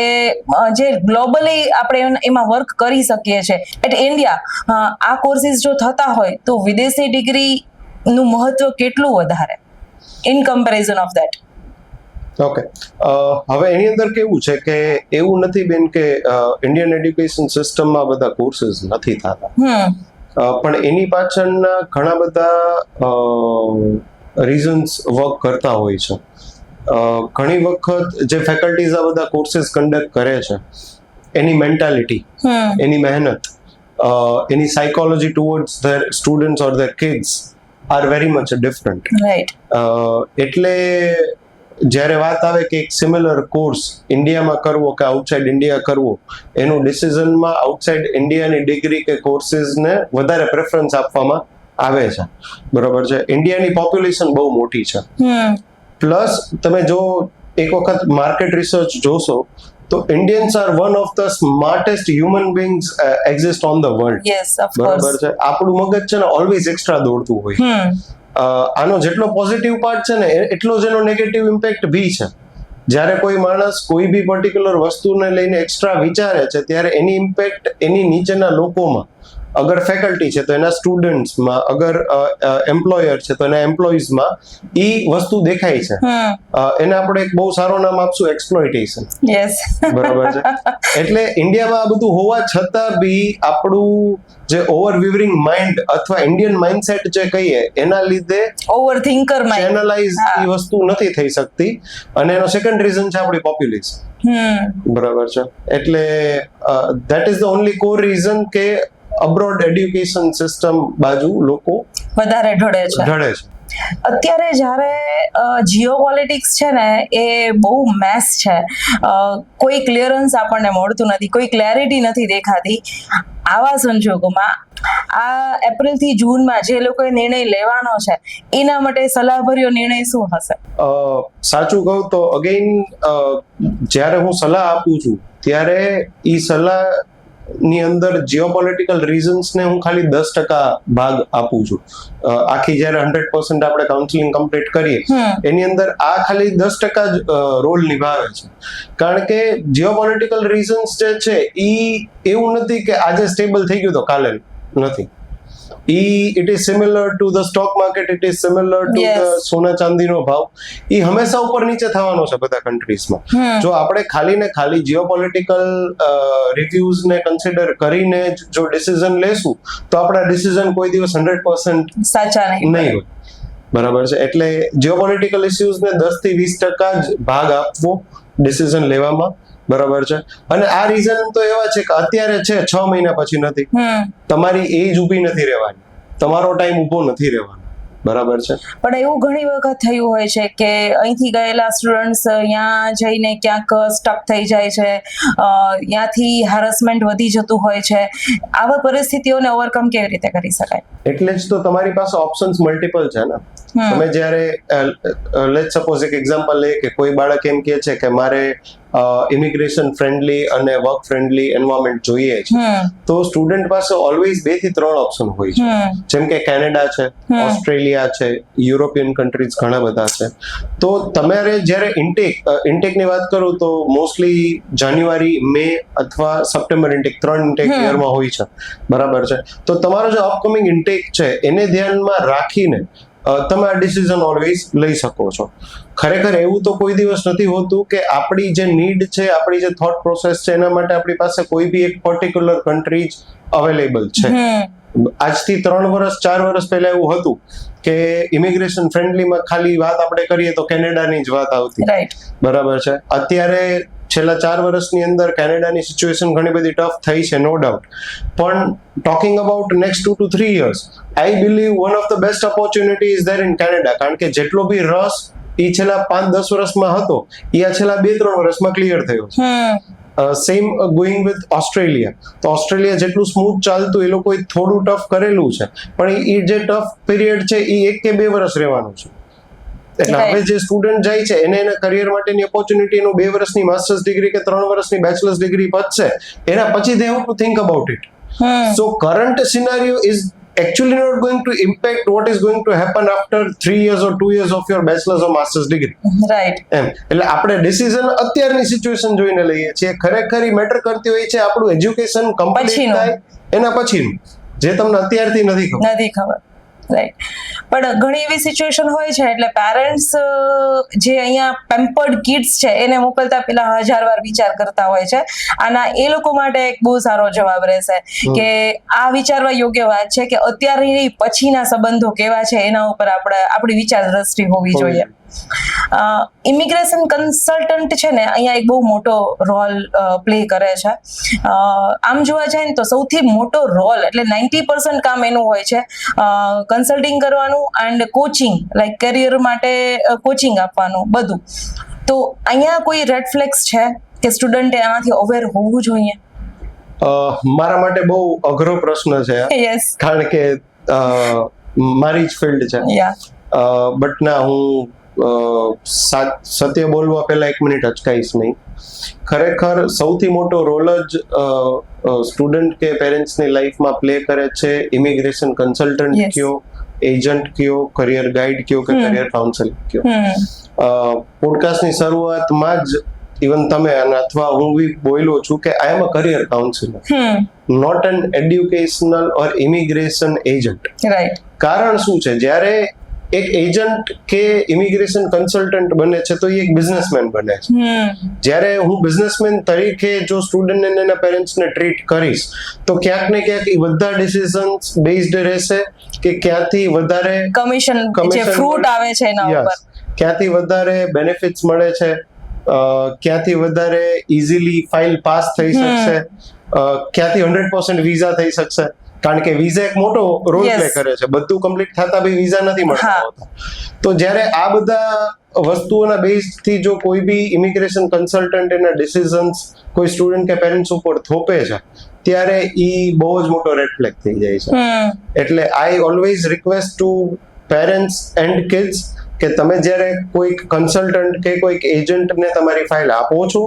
જે ગ્લોબલી આપણે એમાં વર્ક કરી શકીએ છીએ. એટ ઇન્ડિયા આ કોર્સિસ જો થતા હોય તો વિદેશી ડિગ્રીનું મહત્વ કેટલું વધારે in comparison of that? Okay. હવે એની અંદર કેવું છે કે એવું નથી બેન કે ઇન્ડિયન એડ્યુકેશન સિસ્ટમમાં બધા કોર્સિસ નથી થતા, પણ એની પાછળના ઘણા બધા રીઝન્સ વર્ક કરતા હોય છે. ઘણી વખત જે ફેકલ્ટીઝ આ બધા કોર્સિસ કન્ડક્ટ કરે છે એની મેન્ટાલિટી, એની મહેનત, એની psychology towards their students or their kids are very much different. Right. એટલે જ્યારે વાત આવે કે એક સિમિલર કોર્સ ઇન્ડિયામાં કરવો કે આઉટસાઇડ ઇન્ડિયા કરવો, એનું ડિસિઝનમાં આઉટસાઇડ ઇન્ડિયાની ડિગ્રી કે કોર્સિસને વધારે પ્રેફરન્સ આપવામાં આવે છે. બરોબર છે. ઇન્ડિયાની પોપ્યુલેશન બહુ મોટી છે, પ્લસ તમે જો એક વખત માર્કેટ રિસર્ચ જોશો તો Indians are one of the smartest human beings exist on the world. Yes of course. બરોબર છે. આપણું મગજ છે ને ઓલવેઝ એક્સ્ટ્રા દોડતું હોય. આનો જેટલો પોઝિટિવ પાર્ટ છે ને એટલો જ એનો નેગેટિવ ઇમ્પેક્ટ બી છે. જ્યારે કોઈ માણસ કોઈ બી પર્ટિક્યુલર વસ્તુને લઈને એક્સ્ટ્રા વિચારે છે ત્યારે એની ઇમ્પેક્ટ એની નીચેના લોકોમાં, અગર ફેકલ્ટી છે તો એના સ્ટુડન્ટ્સમાં, અગર એમ્પ્લોયર છે તો એના એમ્પ્લોઈઝમાં એ વસ્તુ દેખાય છે. એને આપણે એક બહુ સારું નામ આપશું, એક્સપ્લોઇટેશન. યસ. બરાબર છે. એટલે ઇન્ડિયામાં આ બધું હોવા છતાં બી આપણું જે ઓવરવિવરિંગ માઇન્ડ અથવા ઇન્ડિયન માઇન્ડસેટ જે કહીએ એના લીધે ઓવર થિંકર માઇન્ડ, ચેનલાઇઝ એ વસ્તુ નથી થઈ શકતી. અને એનો સેકન્ડ રીઝન છે આપણી પોપ્યુલેશન. બરાબર છે. એટલે that is the only core reason કે અબ્રોડ એડ્યુકેશન સિસ્ટમ બાજુ લોકો વધારે ઢળે છે. અત્યારે જ્યારે જીઓપોલિટિક્સ છે ને એ બહુ મેસ છે, કોઈ ક્લિયરન્સ આપણને મળતું નથી, કોઈ ક્લેરિટી નથી દેખાતી. આવા સંજોગોમાં આ એપ્રિલ થી જૂનમાં જે લોકોએ નિર્ણય લેવાનો છે એના માટે સલાહભર્યો નિર્ણય શું હશે? સાચું કહું તો અગેન જ્યારે હું સલાહ આપું છું ત્યારે ઈ સલાહ ની અંદર જીઓપોલિટિકલ રીઝન્સ ને હું ખાલી 10% ભાગ આપું છું. આખી જ્યારે 100% આપણે કાઉન્સિલિંગ કમ્પ્લીટ કરીએ એની અંદર આ ખાલી 10% જ રોલ નિભાવે છે. કારણ કે જીઓપોલિટિકલ રીઝન્સ જે છે ઈ એવું નથી કે આજે સ્ટેબલ થઈ ગયું તો કાલે નથી. It is similar to the stock market, it is similar to the સોના ચાંદીનો ભાવ. એ હંમેશા ઉપર નીચે થવાનો છે બધા કન્ટ્રીઝમાં. જો આપણે ખાલી ને ખાલી જીઓપોલિટિકલ રિવ્યુઝ ને કન્સિડર કરીને જો ડિસિઝન લેશું તો આપણા ડિસિઝન કોઈ દિવસ 100% સાચા નહીં હોય. બરાબર છે. એટલે જીઓપોલિટિકલ ઇશ્યુઝ ને 10 થી 20% જ ભાગ આપવો ડિસિઝન લેવામાં. બરાબર છે. અને આ રીઝન તો એવા છે કે અત્યારે છે, 6 મહિના પછી નથી. તમારી એજ ઊભી નથી રહેવાની, તમારો ટાઈમ ઊભો નથી રહેવાનો. બરાબર છે. પણ એવું ઘણી વખત થયું હોય છે કે અહીંથી ગયેલા સ્ટુડન્ટ્સ અહીંયા જઈને ક્યાંક સ્ટક થઈ જાય છે, ત્યાંથી હેરેસમેન્ટ વધી જતું હોય છે. આવા પરિસ્થિતિઓને ઓવરકમ કેવી રીતે કરી શકાય? એટલે જ તો તમારી પાસે ઓપ્શન્સ મલ્ટિપલ છે ને. તમે જ્યારે લેટ્સ સપોઝ એક એક્ઝામ્પલ લે કે કોઈ બાળક એમ કહે છે કે મારે ઇમિગ્રેશન ફ્રેન્ડલી અને વર્ક ફ્રેન્ડલી એન્વાયરમેન્ટ જોઈએ છે, તો સ્ટુડન્ટ પાસે ઓલવેઝ 2 થી 3 ઓપ્શન હોય છે. જેમ કે કેનેડા છે, ઓસ્ટ્રેલિયા છે, યુરોપિયન કન્ટ્રીઝ ઘણા બધા છે. તો તમારે જ્યારે ઇન્ટેકની વાત કરું તો મોસ્ટલી જાન્યુઆરી, મે અથવા સપ્ટેમ્બર ઇન્ટેક, 3 ઇન્ટેક યરમાં હોય છે. બરાબર છે. તો તમારો જે અપકમિંગ ઇન્ટેક છે એને ધ્યાનમાં રાખીને તમે આ ડિસિઝન ઓલવેઝ લઈ શકો છો. ખરેખર એવું તો કોઈ દિવસ નથી હોતું કે આપણી જે નીડ છે, આપણી જે થોટ પ્રોસેસ છે એના માટે આપણી પાસે કોઈ બી એક પર્ટિક્યુલર કન્ટ્રી જ અવેલેબલ છે. આજથી 3 વર્ષ 4 વર્ષ પહેલા એવું હતું કે ઇમિગ્રેશન ફ્રેન્ડલીમાં ખાલી વાત આપણે કરીએ તો કેનેડાની જ વાત આવતી. બરાબર છે. અત્યારે છેલ્લા 4 વર્ષની અંદર કેનેડાની સિચ્યુએશન ઘણી બધી ટફ થઈ છે, નો ડાઉટ. પણ talking about next 2 to 3 years, I believe one of the best opportunity is there in Canada. કારણ કે જેટલો બી રસ એ છેલ્લા 5-10 વર્ષમાં હતો એ આ છેલ્લા 2-3 વર્ષમાં ક્લિયર થયો છે. Same going with Australia. તો ઓસ્ટ્રેલિયા જેટલું સ્મૂથ ચાલતું એ લોકોએ થોડું ટફ કરેલું છે, પણ એ જે ટફ પીરિયડ છે એ 1 કે 2 વર્ષ રહેવાનું છે. એટલે હવે જે સ્ટુડન્ટ જાય છે એને એના કરિયર માટેની ઓપોર્ચ્યુનિટી એનું 2 વર્ષની માસ્ટર્સ ડિગ્રી કે 3 વર્ષની બેચલર્સ ડિગ્રી પતશે, એના પછી they have to think about it. So current scenario is actually not going to impact what is going to happen after 3 years or 2 years of your bachelor's or master's degree. Right. એટલે આપણે decision અત્યારની situation જોઈને લઈએ છીએ. ખરેખર matter કરતી હોય છે આપણું એજ્યુકેશન કમ્પ્લીટ થાય એના પછીનું, જે તમને અત્યારથી નથી ખબર. રાઈટ. પણ ઘણી એવી સિચ્યુએશન હોય છે એટલે પેરેન્ટ્સ જે અહીંયા પેમ્પર્ડ કિડ્સ છે એને મોકલતા પેલા 1000 વાર વિચાર કરતા હોય છે. આના એ લોકો માટે એક બહુ સારો જવાબ રહેશે કે આ વિચારવા યોગ્ય વાત છે કે અત્યારની પછીના સંબંધો કેવા છે એના ઉપર આપણી વિચાર દ્રષ્ટિ હોવી જોઈએ. ઇમિગ્રેશન કન્સલ્ટન્ટ છે ને અહીંયા એક બહુ મોટો રોલ પ્લે કરે છે. આમ જોવા જાય ને તો સૌથી મોટો રોલ એટલે 90% કામ એનું હોય છે કન્સલ્ટિંગ કરવાનું એન્ડ કોચિંગ, લાઈક કરિયર માટે કોચિંગ આપવાનું બધું. તો અહીંયા કોઈ રેડ ફ્લેગ્સ છે કે સ્ટુડન્ટે આનાથી અવેર હોવું જોઈએ? મારા માટે બહુ અઘરો પ્રશ્ન છે, યસ, કારણ કે મારી જ ફિલ્ડ છે. બટ ના, હું સત્ય બોલવા પહેલા 1 મિનિટ અચકાઈશ નહીં. ખરેખર સૌથી મોટો રોલ જ સ્ટુડન્ટ કે પેરેન્ટ્સની લાઈફમાં પ્લે કરે છે ઇમિગ્રેશન કન્સલ્ટન્ટ કયો, એજન્ટ કયો, કરિયર ગાઈડ કયો કે કરિયર કાઉન્સેલર કયો. પોડકાસ્ટની શરૂઆતમાં જ ઇવન તમે અથવા હું બી બોલ્યો છું કે I am a career counsellor, not an educational or immigration agent. Right. કારણ શું છે, જ્યારે એક એજન્ટ કે ઇમિગ્રેશન કન્સલ્ટન્ટ બને છે તો એ એક બિઝનેસમેન બને છે. જ્યારે હું બિઝનેસમેન તરીકે જો સ્ટુડન્ટ અને એના પેરેન્ટ્સને ટ્રીટ કરીશ તો ક્યાંક ને ક્યાંક એ બધા ડિસિઝન્સ બેઝડ રહેશે કે ક્યાંથી વધારે કમિશન જે ફ્રૂટ આવે છે એના ઉપર, ક્યાંથી વધારે બેનિફિટ્સ મળે છે, ક્યાંથી વધારે ઇઝીલી ફાઇલ પાસ થઈ શકશે, ક્યાંથી 100% વિઝા થઈ શકશે. કારણ કે વિઝા એક મોટો રોલ પ્લે કરે છે, બધું કમ્પ્લીટ થતા બી વિઝા નથી મળતા હોતા. તો જ્યારે આ બધા વસ્તુઓના બેઝથી જો કોઈ બી ઇમિગ્રેશન કન્સલ્ટન્ટ એના ડિસિઝન્સ કોઈ સ્ટુડન્ટ કે પેરેન્ટ્સ ઉપર થોપે છે ત્યારે ઈ બહુ જ મોટો રેડ ફ્લેગ થઈ જાય છે. એટલે I always request two parents and kids કે તમે જ્યારે કોઈક કન્સલ્ટન્ટ કે કોઈક એજન્ટને તમારી ફાઇલ આપો છો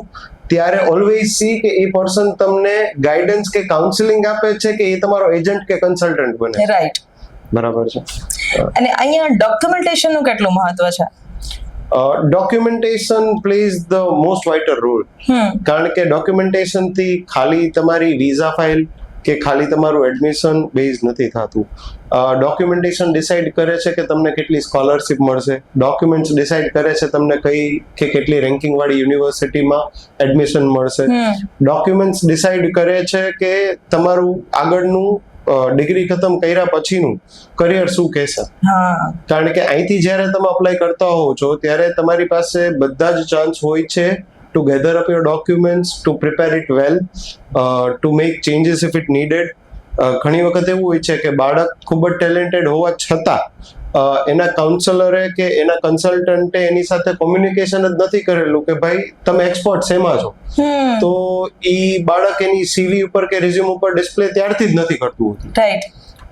ત્યારે ઓલવેઝ સી કે એ પર્સન તમને ગાઈડન્સ કે કાઉન્સિલિંગ આપે છે કે એ તમારો એજન્ટ કે કન્સલ્ટન્ટ બને. રાઈટ, બરાબર છે. અને અહીંયા ડોક્યુમેન્ટેશન નું કેટલું મહત્વ છે? Documentation plays the most vital role. કારણ કે ડોક્યુમેન્ટેશન થી ખાલી તમારી વિઝા ફાઇલ કે ખાલી તમારું એડમિશન બેઝ નથી થતું. ડોક્યુમેન્ટેશન ડિસાઇડ કરે છે કે તમને કેટલી સ્કોલરશિપ મળશે, ડોક્યુમેન્ટ્સ ડિસાઇડ કરે છે તમને કઈ કે કેટલી રેન્કિંગ વાળી યુનિવર્સિટીમાં એડમિશન મળશે, ડોક્યુમેન્ટ્સ ડિસાઇડ કરે છે કે તમારું આગળનું ડિગ્રી ખતમ કર્યા પછીનું કરિયર શું કહેશે. કારણ કે અહીંથી જ્યારે તમે અપ્લાય કરતા હોવ છો ત્યારે તમારી પાસે બધા જ ચાન્સ હોય છે to gather up your documents, to prepare it well, to make changes if it needed. ઘણી વખત એવું હોય છે કે બાળક ખૂબ જ ટેલેન્ટેડ હોવા છતાં એના કાઉન્સલરે કે એના કન્સલ્ટન્ટે એની સાથે કોમ્યુનિકેશન જ નથી કરેલું કે ભાઈ તમે એક્સપર્ટ શેમાં છો, તો ઈ બાળક એની સીવી ઉપર કે રિઝ્યુમ ઉપર ડિસ્પ્લે ત્યારથી જ નથી કરતું હોતું.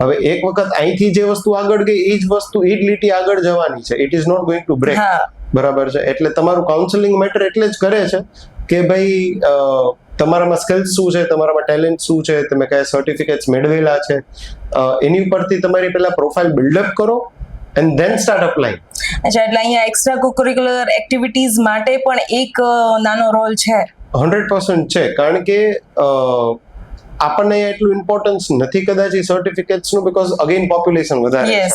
હવે એક વખત અહીંથી જે વસ્તુ આગળ ગઈ એ જ વસ્તુ એ જ લીટી આગળ જવાની છે. It is not going to break. બરાબર છે. એટલે તમારું કાઉન્સેલિંગ મેટર એટલે જ કરે છે કે ભાઈ તમારામાં સ્કિલ્સ શું છે, તમારામાં ટેલેન્ટ શું છે, તમે કયા સર્ટિફિકેટ્સ મેળવેલા છે, એની ઉપરથી તમારી પહેલા પ્રોફાઇલ બિલ્ડઅપ કરો એન્ડ ધેન સ્ટાર્ટ અપ્લાઇંગ. અચ્છા, એટલે અહીંયા એક્સ્ટ્રા કરિક્યુલર એક્ટિવિટીઝ માટે પણ એક નાનો રોલ છે. 100% છે. કારણ કે આપણને એટલું ઇમ્પોર્ટન્સ નથી કદાચ એ સર્ટિફિકેટ્સનું, બીકોઝ અગેન પોપ્યુલેશન વધારે છે.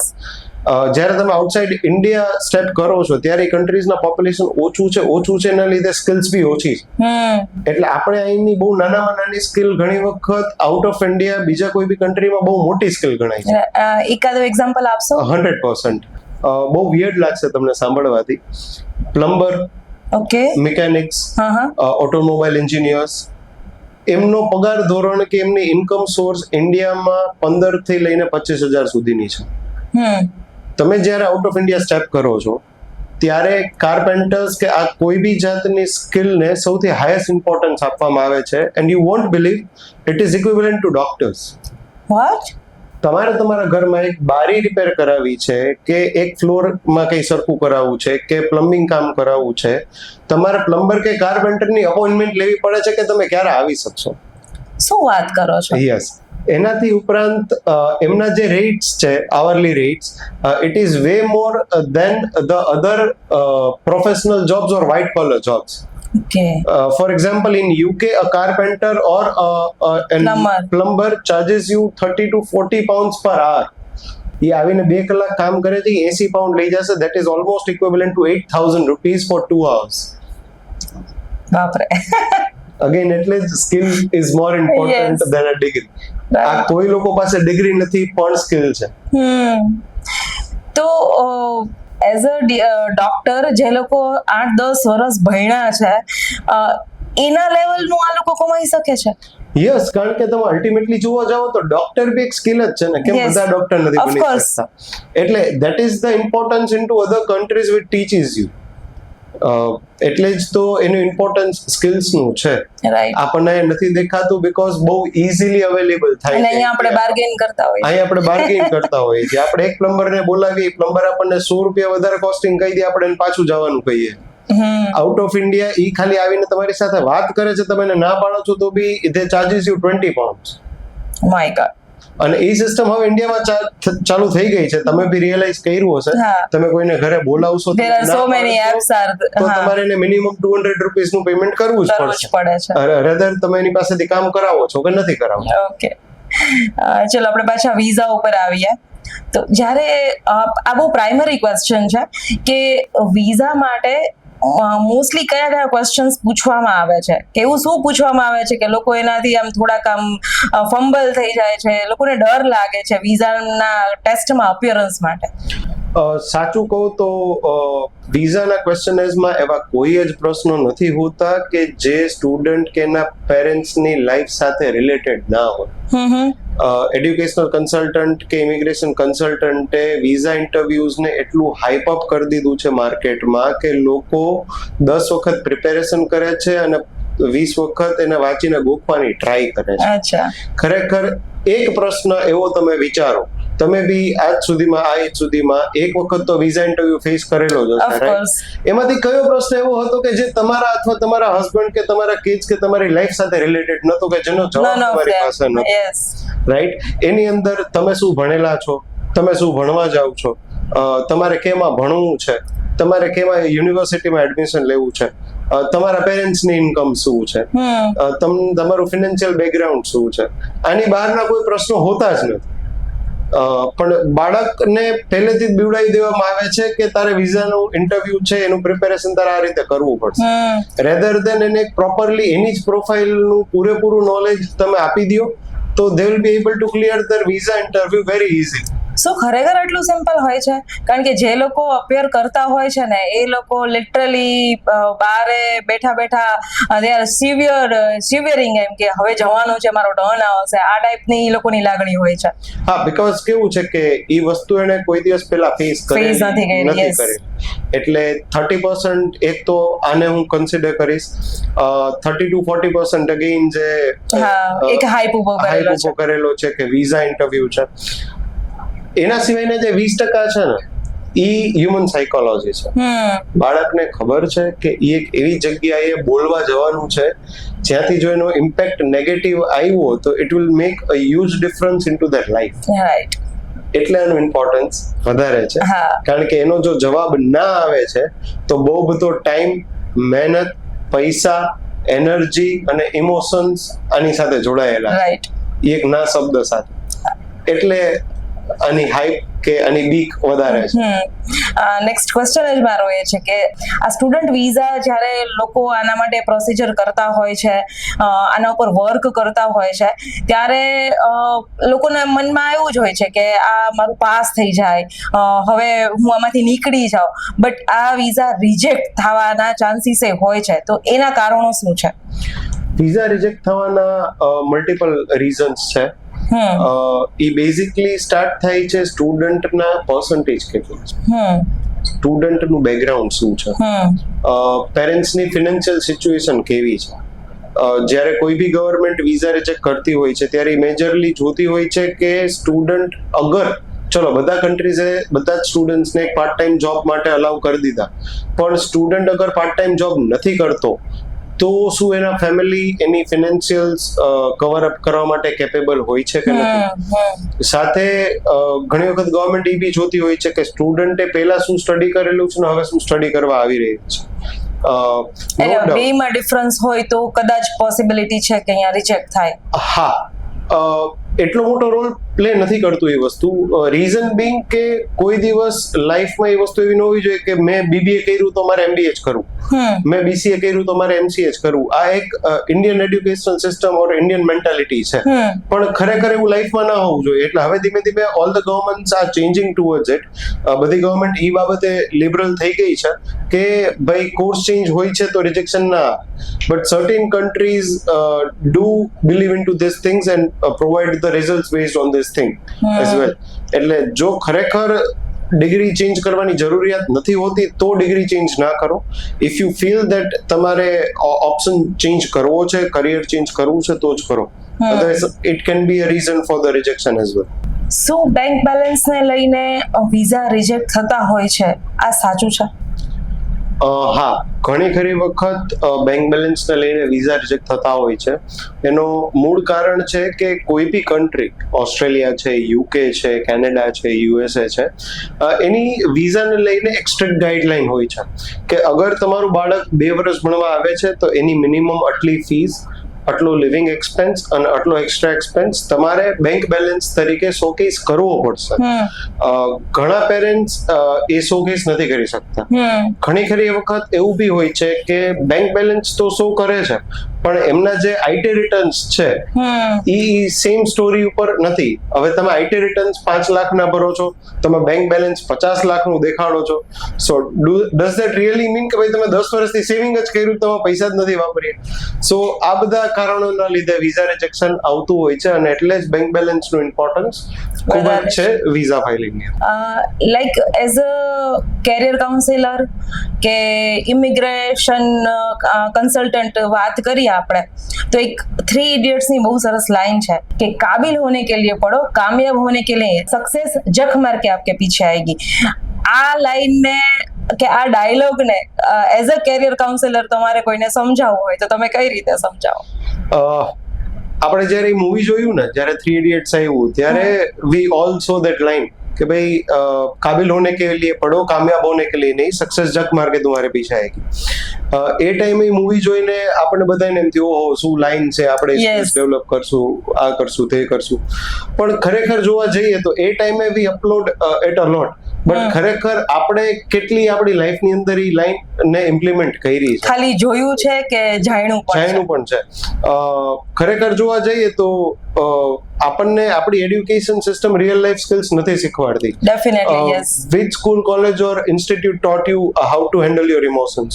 જ્યારે તમે આઉટસાઇડ ઇન્ડિયા સ્ટેપ કરો છો ત્યારે કન્ટ્રીઝના પોપ્યુલેશન ઓછું છે એના લીધે સ્કિલ્સ બી ઓછી છે. એટલે આપણે અહીંની બહુ નાનામાં નાની સ્કિલ ઘણી વખત આઉટ ઓફ ઇન્ડિયા બીજા કોઈ બી કન્ટ્રીમાં બહુ મોટી સ્કિલ ગણાય છે. એકાદો એક્ઝામ્પલ આપશો? 100%. બહુ વિયર્ડ લાગશે તમને સાંભળવાથી. Plumber, okay, mechanics, automobile engineers, એમનો પગાર ધોરણ કે એમની ઇન્કમ સોર્સ ઇન્ડિયામાં 15 થી લઈને 25,000 સુધીની છે. તમે જ્યારે આઉટ ઓફ ઇન્ડિયા સ્ટેપ કરો છો ત્યારે કાર્પેન્ટર્સ કે આ કોઈ બી જાતની સ્કિલને સૌથી હાઈએસ્ટ ઇમ્પોર્ટન્સ આપવામાં આવે છે. And you won't believe it is equivalent to doctors. What? તમારે તમારા ઘરમાં એક બારી રિપેર કરાવવી છે કે એક ફ્લોરમાં કંઈ સરખું કરાવવું છે કે પ્લમ્બિંગ કામ કરાવવું છે, તમારે પ્લમ્બર કે કાર્પેન્ટરની અપોઇન્ટમેન્ટ લેવી પડે છે કે તમે ક્યારે આવી શકશો. શું વાત કરો છો? યસ. એનાથી ઉપરાંત એમના જે રેટ્સ છે, hourly rates, it is way more than the other professional jobs or white collar jobs. For example, in UK, a carpenter or a plumber charges you 30 to 40 pounds per hour. એ આવીને 2 કલાક કામ કરે છે, 80 pound લઈ જશે. That is almost equivalent to 8,000 rupees for 2 hours. બાપરે. Again, એટલે જ skill is more important than a degree. આ કોઈ લોકો પાસે ડિગ્રી નથી પણ સ્કિલ છે. તો એઝ અ ડોક્ટર જે લોકો 8-10 વર્ષ ભણ્યા છે એના લેવલનું આ લોકો કમાઈ શકે છે? યસ, કારણ કે તમે અલ્ટિમેટલી જોવા જાઓ તો ડોક્ટર બી એક સ્કિલ જ છે ને, કેમ બધા ડોક્ટર નથી બની શકતા. એટલે that is the importance in to other countries which teaches you. એટલે જ તો એનું ઇમ્પોર્ટન્સ સ્કિલ્સ નું છે. આપણને નથી દેખાતું બીકોઝ બહુ ઇઝીલી અવેલેબલ થાય છે. અહીંયા આપણે બાર્ગેન કરતા હોઈએ. અહીંયા આપણે બાર્ગેન કરતા હોઈએ છીએ. આપણે એક પ્લમ્બરને બોલાવીએ, પ્લમ્બર આપણને 100 રૂપિયા વધારે કોસ્ટિંગ કહી દે, આપણે પાછું જવાનું કહીએ. આઉટ ઓફ ઇન્ડિયા ઈ ખાલી આવીને તમારી સાથે વાત કરે છે, તમે એને ના પાડો છો તો બી they charges you £20. My god. અને એ સિસ્ટમ હવે ઇન્ડિયામાં ચાલુ થઈ ગઈ છે. તમે બી રિયલાઇઝ કર્યું હશે. તમે કોઈને ઘરે બોલાવશો તો તમારે એને મિનિમમ ₹200 નું પેમેન્ટ કરવું જ પડશે. રેધર તમે એની પાસેથી કામ કરાવો છો કે નથી કરાવો. ઓકે, ચલો આપણે પાછા વિઝા ઉપર આવીએ. તો જ્યારે આ બહુ પ્રાઇમરી ક્વેશ્ચન છે કે વિઝા માટે મોસ્ટલી કયા કયા ક્વેશ્ચન્સ પૂછવામાં આવે છે, કે એવું શું પૂછવામાં આવે છે કે લોકો એનાથી આમ થોડાક આમ ફંબલ થઈ જાય છે, લોકોને ડર લાગે છે વિઝાના ટેસ્ટમાં અપિયરન્સ માટે? સાચું કહું તો વિઝાના ક્વેશ્ચનર્સમાં એવા કોઈ જ પ્રશ્નો નથી હોતા કે જે સ્ટુડન્ટ કે એના પેરેન્ટ્સની લાઈફ સાથે રિલેટેડ ના હોય. એડ્યુકેશનલ કન્સલ્ટન્ટ કે ઇમિગ્રેશન કન્સલ્ટન્ટે વિઝા ઇન્ટરવ્યુઝને એટલું હાઈપ અપ કરી દીધું છે માર્કેટમાં કે લોકો 10 વખત પ્રિપેરેશન કરે છે અને 20 વખત એને વાંચીને ગોખવાની ટ્રાય કરે છે. ખરેખર એક પ્રશ્ન એવો તમે વિચારો, તમે બી આજ સુધીમાં એક વખત તો વિઝા ઇન્ટરવ્યુ ફેસ કરેલો જ હશે, રાઈટ? એમાંથી કયો પ્રશ્ન એવો હતો કે જે તમારા અથવા તમારા હસબન્ડ કે તમારા કિડ્સ કે તમારી લાઈફ સાથે રિલેટેડ નતો, કે જેનો જવાબ તમારી પાસે નતો, રાઈટ? એની અંદર તમે શું ભણેલા છો, તમે શું ભણવા જાવ છો, તમારે કેમાં ભણવું છે, તમારે કેમાં યુનિવર્સિટીમાં એડમિશન લેવું છે, તમારા પેરેન્ટ્સની ઇન્કમ શું છે, તમારું ફિનાન્શિયલ બેકગ્રાઉન્ડ શું છે. આની બહારના કોઈ પ્રશ્નો હોતા જ નથી. પણ બાળકને પહેલેથી જ બીવડાવી દેવામાં આવે છે કે તારે વિઝાનું ઇન્ટરવ્યુ છે, એનું પ્રિપેરેશન તારે આ રીતે કરવું પડશે. રેધર દેન એને પ્રોપરલી એની જ પ્રોફાઇલનું પૂરેપૂરું નોલેજ તમે આપી દો તો they will be able to clear there visa interview very easy. શું ખરેખર એટલું સિમ્પલ હોય છે? કારણ કે જે લોકો અપિયર કરતા હોય છે ને એ લોકો લિટરલી બારે બેઠા બેઠા દે આર સિવિયરિંગ, એમ કે હવે જવાનું છે, મારો ટર્ન આવશે, આ ટાઈપની લોકોની લાગણી હોય છે. હા, બીકોઝ કેવું છે કે એ વસ્તુ એને કોઈ દિવસ પહેલા ફેસ નથી કરી. એટલે 30% એક તો આને હું કન્સિડર કરીશ. 30 to 40% અગેન જે એક હાઈપ ઉભો કરેલો છે કે વિઝા ઇન્ટરવ્યુ છે. એના સિવાયના જે 20% છે ને ઈ હ્યુમન સાયકોલોજી છે. બાળકને ખબર છે કે એ એક એવી જગ્યાએ બોલવા જવાનું છે જ્યાંથી જો એનો ઇમ્પેક્ટ નેગેટિવ આવ્યો તો it will make a huge difference into there life. Right. એટલે એનું ઇમ્પોર્ટન્સ વધારે છે. કારણ કે એનો જો જવાબ ના આવે છે તો બહુ બધો ટાઈમ, મહેનત, પૈસા, એનર્જી અને ઇમોશન્સ આની સાથે જોડાયેલા છે, એક ના શબ્દ સાથે. એટલે આની હાઈપ કે આની બીક વધારે છે. નેક્સ્ટ ક્વેશ્ચન જ મારો એ છે કે આ સ્ટુડન્ટ વિઝા જ્યારે લોકો આના માટે પ્રોસિજર કરતા હોય છે, આના ઉપર વર્ક કરતા હોય છે, ત્યારે લોકોના મનમાં એવું જ હોય છે કે આ મારું પાસ થઈ જાય, હવે હું આમાંથી નીકળી જાઉં, બટ આ વિઝા રિજેક્ટ થવાના ચાન્સીસ હોય છે. તો એના કારણો શું છે? વિઝા રિજેક્ટ થવાના મલ્ટિપલ રીઝન્સ છે. એ બેઝિકલી સ્ટાર્ટ થાય છે સ્ટુડન્ટના પર્સન્ટેજ કેટલું છે, સ્ટુડન્ટનું બેકગ્રાઉન્ડ શું છે, પેરેન્ટ્સની ફિનાન્શિયલ સિચ્યુએશન કેવી છે. જ્યારે કોઈ બી ગવર્મેન્ટ વિઝા રિજેક્ટ કરતી હોય છે ત્યારે મેજરલી જોતી હોય છે કે સ્ટુડન્ટ અગર, ચલો બધા કન્ટ્રીઝે બધા જ સ્ટુડન્ટ્સને એક પાર્ટ ટાઈમ જોબ માટે અલાઉ કરી દીધા, પણ સ્ટુડન્ટ અગર પાર્ટ ટાઈમ જોબ નથી કરતો તો શું એના ફેમિલી એની ફિનાન્શિયલ્સ કવર અપ કરવા માટે કેપેબલ હોય છે કે નથી. સાથે ઘણી વખત ગવર્મેન્ટ એ બી જોતી હોય છે કે સ્ટુડન્ટે પહેલા શું સ્ટડી કરેલું છે ને હવે શું સ્ટડી કરવા આવી રહ્યું છે. બેમાં ડિફરન્સ હોય તો કદાચ પોસિબિલિટી છે કે અહીંયા રિજેક્ટ થાય. હા, એટલો મોટો રોલ પ્લે નથી કરતું એ વસ્તુ. રીઝન બિંગ કે કોઈ દિવસ લાઈફમાં એ વસ્તુ એવી ન હોવી જોઈએ કે મેં BBA કર્યું તો મારે MBA જ કરવું, મેં BCA કર્યું તો મારે MCA જ કરવું. આ એક ઇન્ડિયન એડ્યુકેશન સિસ્ટમ ઓર ઇન્ડિયન મેન્ટાલિટી છે, પણ ખરેખર એવું લાઈફમાં ના હોવું જોઈએ. એટલે હવે ધીમે ધીમે all the governments are changing towards it. બધી ગવર્મેન્ટ એ બાબતે લિબરલ થઈ ગઈ છે કે ભાઈ કોર્સ ચેન્જ હોય છે તો રિજેક્શન ના, but certain countries do believe in two this things and provide the result based on this thing as well. એટલે જો ખરેખર ડિગ્રી ચેન્જ કરવાની જરૂરિયાત નથી હોતી તો ડિગ્રી ચેન્જ ના કરો. ઇફ યુ ફીલ દેટ તમારે ઓપ્શન ચેન્જ કરવો છે, કરિયર ચેન્જ કરવું છે તો જ કરો. Otherwise it can be a reason for the rejection as well. શું બેંક બેલેન્સ ને લઈને વિઝા રિજેક્ટ થતા હોય છે, આ સાચું છે? હા, ઘણી ખરી વખત બેંક બેલેન્સને લઈને વિઝા રિજેક્ટ થતા હોય છે. એનો મૂળ કારણ છે કે કોઈ બી કન્ટ્રી, ઓસ્ટ્રેલિયા છે, UK છે, કેનેડા છે, USA છે, એની વિઝાને લઈને એક સ્ટ્રિક્ટ ગાઈડલાઈન હોય છે કે અગર તમારું બાળક 2 વર્ષ ભણવા આવે છે તો એની મિનિમમ આટલી ફીસ, આટલો લિવિંગ એક્સપેન્સ અને આટલો એક્સ્ટ્રા એક્સપેન્સ તમારે બેંક બેલેન્સ તરીકે શોકેસ કરવો પડશે. ઘણા પેરેન્ટ્સ એ શોકેસ નથી કરી શકતા. ઘણી ખરી વખત એવું બી હોય છે કે બેંક બેલેન્સ તો શો કરે છે પણ એમના જે IT રિટર્ન્સ છે એ સેમ સ્ટોરી ઉપર નથી. હવે તમે IT રિટર્ન્સ 5 લાખના ભરો છો, તમે બેંક બેલેન્સ 50 લાખનું દેખાડો છો, સો ડઝ ધેટ રિયલી મીન કે ભાઈ તમે 10 વર્ષથી સેવિંગ જ કર્યું, તમે પૈસા જ નથી વાપર્યા? સો આ બધા કારણોના લીધે વિઝા રિજેક્શન આવતું હોય છે અને એટલે જ બેંક બેલેન્સનું ઇમ્પોર્ટન્સ ખૂબ જ છે visa filing. Like as a career counsellor કે ઇમિગ્રેશન કન્સલ્ટન્ટ વાત કરીએ આપણે તો એક 3 Idiots ની બહુ સરસ લાઈન છે કે કાબિલ હોને કે लिए पढ़ो, कामयाब होने के लिए सक्सेस जख मार के आपके पीछे आएगी. આ લાઈન ને કે આ ડાયલોગ ને એઝ અ કેરિયર કાઉન્સિલર તમારે કોઈને સમજાવવું હોય તો તમે કઈ રીતે સમજાવો? આપણે જ્યારે એ મૂવી જોયું ને, જ્યારે 3 Idiots આવ્યું ત્યારે we all so that line કે ભાઈ કાબિલ હોને કે लिए पढ़ो, कामयाब होने के लिए नहीं, सक्सेस जग मार के तुम्हारे पीछे आएगी. એ ટાઈમે મૂવી જોઈને આપણે બધાને એમ થયું ઓહો શું લાઈન છે, આપણે સ્કિલ્સ ડેવલપ કરશું, આ કરશું, તે કરશું. પણ ખરેખર જોવા જઈએ તો એ ટાઈમે we upload at a lot, but ખરેખર આપણે કેટલી આપણી લાઈફની અંદર એ લાઈન ને ઇમ્પ્લિમેન્ટ કરી છે? ખાલી જોયું છે કે જાણ્યું પણ છે? ખરેખર જોવા જઈએ તો આપણને આપણી education system real life skills નથી શીખવાડતી. Definitely yes. Which school, college or institute taught you how to handle your emotions?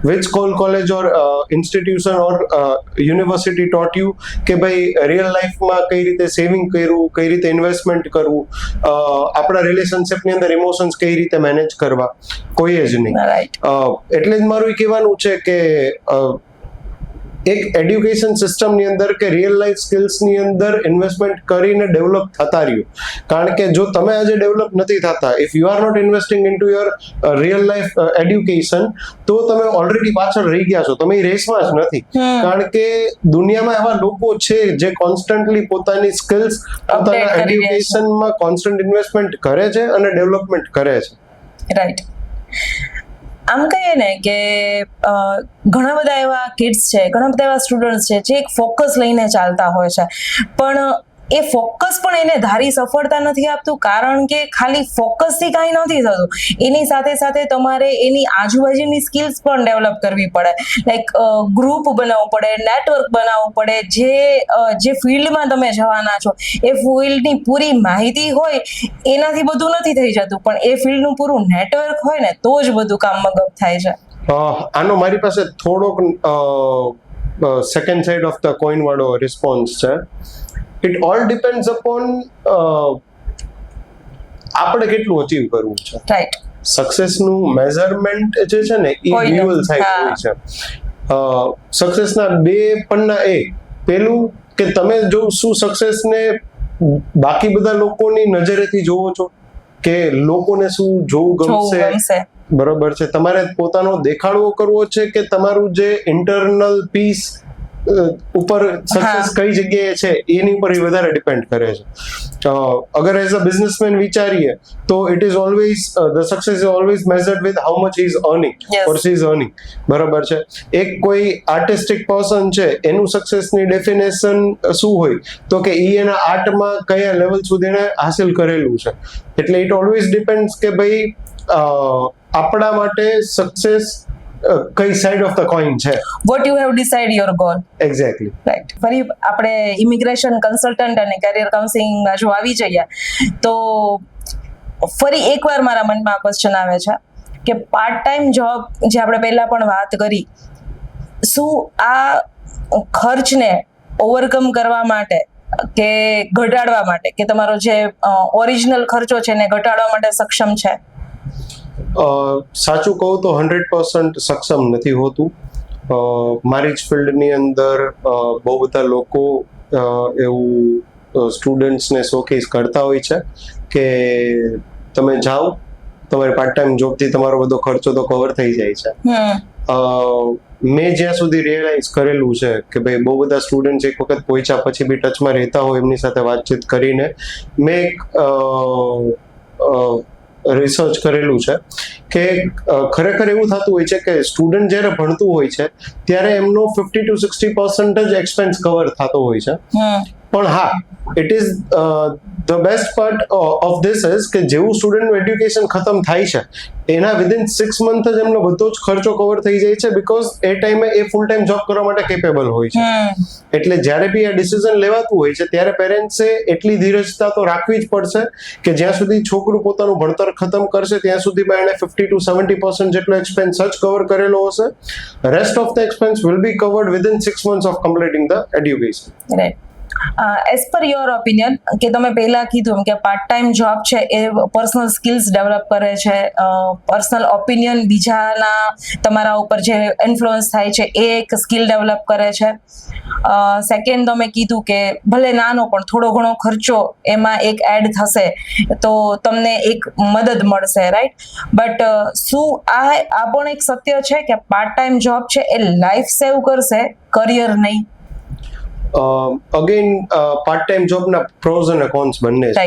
Which school, college or institution or university taught you કે ભાઈ રિયલ લાઈફમાં કઈ રીતે સેવિંગ કરવું, કઈ રીતે ઇન્વેસ્ટમેન્ટ કરવું, આપણા રિલેશનશિપની અંદર ઇમોશન્સ કઈ રીતે મેનેજ કરવા? કોઈ જ નહીં. એટલે જ મારું એ કહેવાનું છે કે એક એડ્યુકેશન સિસ્ટમની અંદર કે રિયલ લાઈફ સ્કિલ્સની અંદર ઇન્વેસ્ટમેન્ટ કરીને ડેવલપ થતા રહ્યું. કારણ કે જો તમે આજે ડેવલપ નથી થતા, if you are not investing into your real life education, તો તમે ઓલરેડી પાછળ રહી ગયા છો, તમે એ રેસમાં જ નથી. કારણ કે દુનિયામાં એવા લોકો છે જે કોન્સ્ટન્ટલી પોતાની સ્કિલ્સ, પોતાના એડ્યુકેશનમાં કોન્સ્ટન્ટ ઇન્વેસ્ટમેન્ટ કરે છે અને ડેવલપમેન્ટ કરે છે. રાઈટ. આમ કહીએ ને કે ઘણા બધા એવા કિડ્સ છે, ઘણા બધા એવા સ્ટુડન્ટ્સ છે જે એક ફોકસ લઈને ચાલતા હોય છે, પણ એ ફોકસ પણ એને ધારી સફળતા નથી આપતું. કારણ કે ખાલી ફોકસથી કાંઈ નથી થતું, એની સાથે સાથે તમારે એની આજુબાજુની સ્કિલ્સ પણ ડેવલપ કરવી પડે. લાઈક ગ્રુપ બનાવવું પડે, નેટવર્ક બનાવવું પડે. જે ફિલ્ડમાં તમે જવાના છો એ ફિલ્ડની પૂરી માહિતી હોય એનાથી બધું નથી થઈ જતું, પણ એ ફિલ્ડનું પૂરું નેટવર્ક હોય ને તો જ બધું કામ મગબ થાય છે. આનો મારી પાસે થોડોક second side of the coin વાળો રિસ્પોન્સ છે. It all depends upon આપણે કેટલું અચીવ કરવું છે. રાઈટ. સક્સેસનું મેઝરમેન્ટ જે છે ને એ ડ્યુઅલ સાઇડ હોય છે. સક્સેસના 2 પન્ના. પેલું કે તમે જો શું સક્સેસને બાકી બધા લોકોની નજરેથી જોવો છો કે લોકોને શું જોવું ગમશે, બરોબર છે? તમારે પોતાનો દેખાડવો કરવો છે કે તમારું જે ઇન્ટરનલ પીસ ઉપર સક્સેસ કઈ જગ્યાએ છે એની ઉપર એ વધારે ડિપેન્ડ કરે છે. અગર એઝ અ બિઝનેસમેન વિચારીએ તો it is always the success is always measured with how much is earning or she is earning. બરાબર છે. એક કોઈ આર્ટિસ્ટિક પર્સન છે એનું સક્સેસની ડેફિનેશન શું હોય તો કે ઈ એના આર્ટમાં કયા લેવલ સુધી એને હાસિલ કરેલું છે. એટલે ઇટ ઓલવેઝ ડિપેન્ડ્સ કે ભાઈ આપણા માટે સક્સેસ કઈ સાઈડ ઓફ ધ કોઈન છે. What you have decide your goal. Exactly. Right. ફરી આપણે ઇમિગ્રેશન કન્સલ્ટન્ટ અને કરિયર કાઉન્સિલિંગમાં જો આવી જઈએ તો ફરી એકવાર મારા મનમાં આ ક્વેશ્ચન આવે છે કે પાર્ટ ટાઈમ જોબ જે આપણે પહેલા પણ વાત કરી, શું આ ખર્ચને ઓવરકમ કરવા માટે કે ઘટાડવા માટે કે તમારો જે ઓરિજિનલ ખર્ચો છે એને ઘટાડવા માટે સક્ષમ છે? સાચું કહું તો 100% સક્ષમ નથી હોતું. મારી જ ફિલ્ડની અંદર બહુ બધા લોકો એવું સ્ટુડન્ટ્સને શોકેસ કરતા હોય છે કે તમે જાઓ, તમારી પાર્ટ ટાઈમ જોબથી તમારો બધો ખર્ચો તો કવર થઈ જાય છે. મેં જ્યાં સુધી રિયલાઇઝ કરેલું છે કે ભાઈ બહુ બધા સ્ટુડન્ટ્સ એક વખત પહોંચ્યા પછી બી ટચમાં રહેતા હોય એમની સાથે વાતચીત કરીને મેં એક રિસર્ચ કરેલું છે કે ખરેખર એવું થતું હોય છે કે સ્ટુડન્ટ જ્યારે ભણતું હોય છે ત્યારે એમનો 50 to 60% જ એક્સપેન્સ કવર થતો હોય છે. પણ હા, it is the best part of this is કે જેવું સ્ટુડન્ટનું એડ્યુકેશન ખતમ થાય છે એના વિધિન 6 મંથ જ એમનો બધો જ ખર્ચો કવર થઈ જાય છે, બીકોઝ એ ટાઈમે એ ફૂલ ટાઈમ જોબ કરવા માટે કેપેબલ હોય છે. એટલે જ્યારે બી આ ડિસિઝન લેવાતું હોય છે ત્યારે પેરેન્ટ્સે એટલી ધીરજતા તો રાખવી જ પડશે કે જ્યાં સુધી છોકરું પોતાનું ભણતર ખતમ કરશે ત્યાં સુધીમાં એને 50 to 70% જેટલો એક્સપેન્સ જ કવર કરેલો હશે. Rest of the expense will be covered within 6 months of completing the education. Right. As per your opinion, કે તમે પહેલા કીધું કે પાર્ટ ટાઈમ જોબ છે એ પર્સનલ સ્કિલ્સ ડેવલપ કરે છે, પર્સનલ ઓપિનિયન બીજાના તમારા ઉપર જે ઇન્ફ્લુઅન્સ થાય છે એ એક સ્કિલ ડેવલપ કરે છે. સેકન્ડ તમે કીધું કે ભલે નાનો પણ થોડો ઘણો ખર્ચો એમાં એક એડ થશે તો તમને એક મદદ મળશે, રાઈટ? બટ શું આ પણ એક સત્ય છે કે પાર્ટ ટાઈમ જોબ છે એ લાઈફ સેવ કરશે, કરિયર નહીં? અગેન પાર્ટ ટાઈમ જોબના પ્રોઝ અને કોન્સ બંને છે.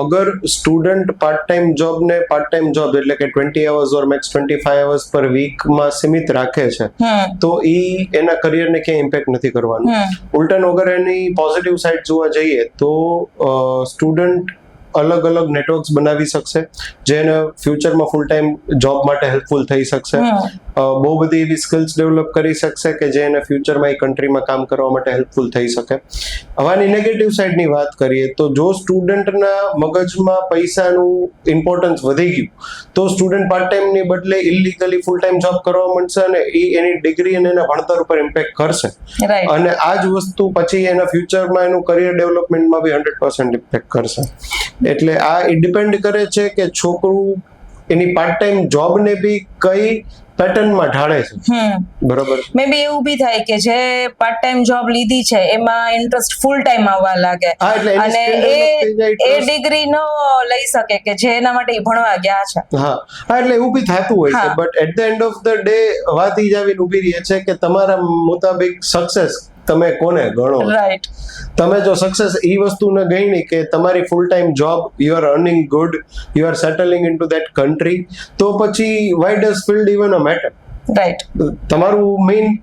અગર સ્ટુડન્ટ પાર્ટ ટાઈમ જોબ એટલે કે 20 hours ઓર મેક્સ 25 hours પર વીકમાં સીમિત રાખે છે તો એના કરિયરને ક્યાંય ઇમ્પેક્ટ નથી કરવાનું. ઉલટન અગર એની પોઝિટિવ સાઈડ જોવા જઈએ તો સ્ટુડન્ટ અલગ અલગ નેટવર્ક્સ બનાવી શકશે જેને ફ્યુચરમાં ફૂલ ટાઈમ જોબ માટે હેલ્પફુલ થઈ શકશે. બહુ બધી એવી સ્કિલ્સ ડેવલપ કરી શકશે કે જે એને ફ્યુચરમાં એ કન્ટ્રીમાં કામ કરવા માટે હેલ્પફુલ થઈ શકે. હવાની નેગેટિવ સાઈડની વાત કરીએ તો જો સ્ટુડન્ટના મગજમાં પૈસાનું ઇમ્પોર્ટન્સ વધી ગયું તો સ્ટુડન્ટ પાર્ટ ટાઈમની બદલે ઇલીગલી ફૂલ ટાઈમ જોબ કરવા માંડશે અને એ એની ડિગ્રી અને એના ભણતર ઉપર ઇમ્પેક્ટ કરશે. અને આ જ વસ્તુ પછી એના ફ્યુચરમાં એનું કરિયર ડેવલપમેન્ટમાં બી 100% ઇમ્પેક્ટ કરશે. એટલે આ એ ડિપેન્ડ કરે છે કે છોકરું એની પાર્ટ ટાઈમ જોબને બી કઈ પેટર્નમાં ઢાળે છે. બરોબર. મે બી એવું બી થાય કે જે પાર્ટ ટાઈમ જોબ લીધી છે એમાં ઇન્ટરેસ્ટ ફૂલ ટાઈમ આવવા લાગે અને એ ડિગ્રી ન લઈ શકે કે જે એના માટે ભણવા ગયા છે. હા, એટલે એવું બી થતું હોય છે. But at the end of the day વાત ઈ જ આવીને ઉભી રહી છે કે તમારા મુતાબિક સક્સેસ તમે કોને ગણો? રાઈટ. તમે જો સક્સેસ એ વસ્તુને ગણી કે તમારી full time job, you are earning good, you are settling in to that country, તો પછી why does field even a matter? Right. તમારું મેઇન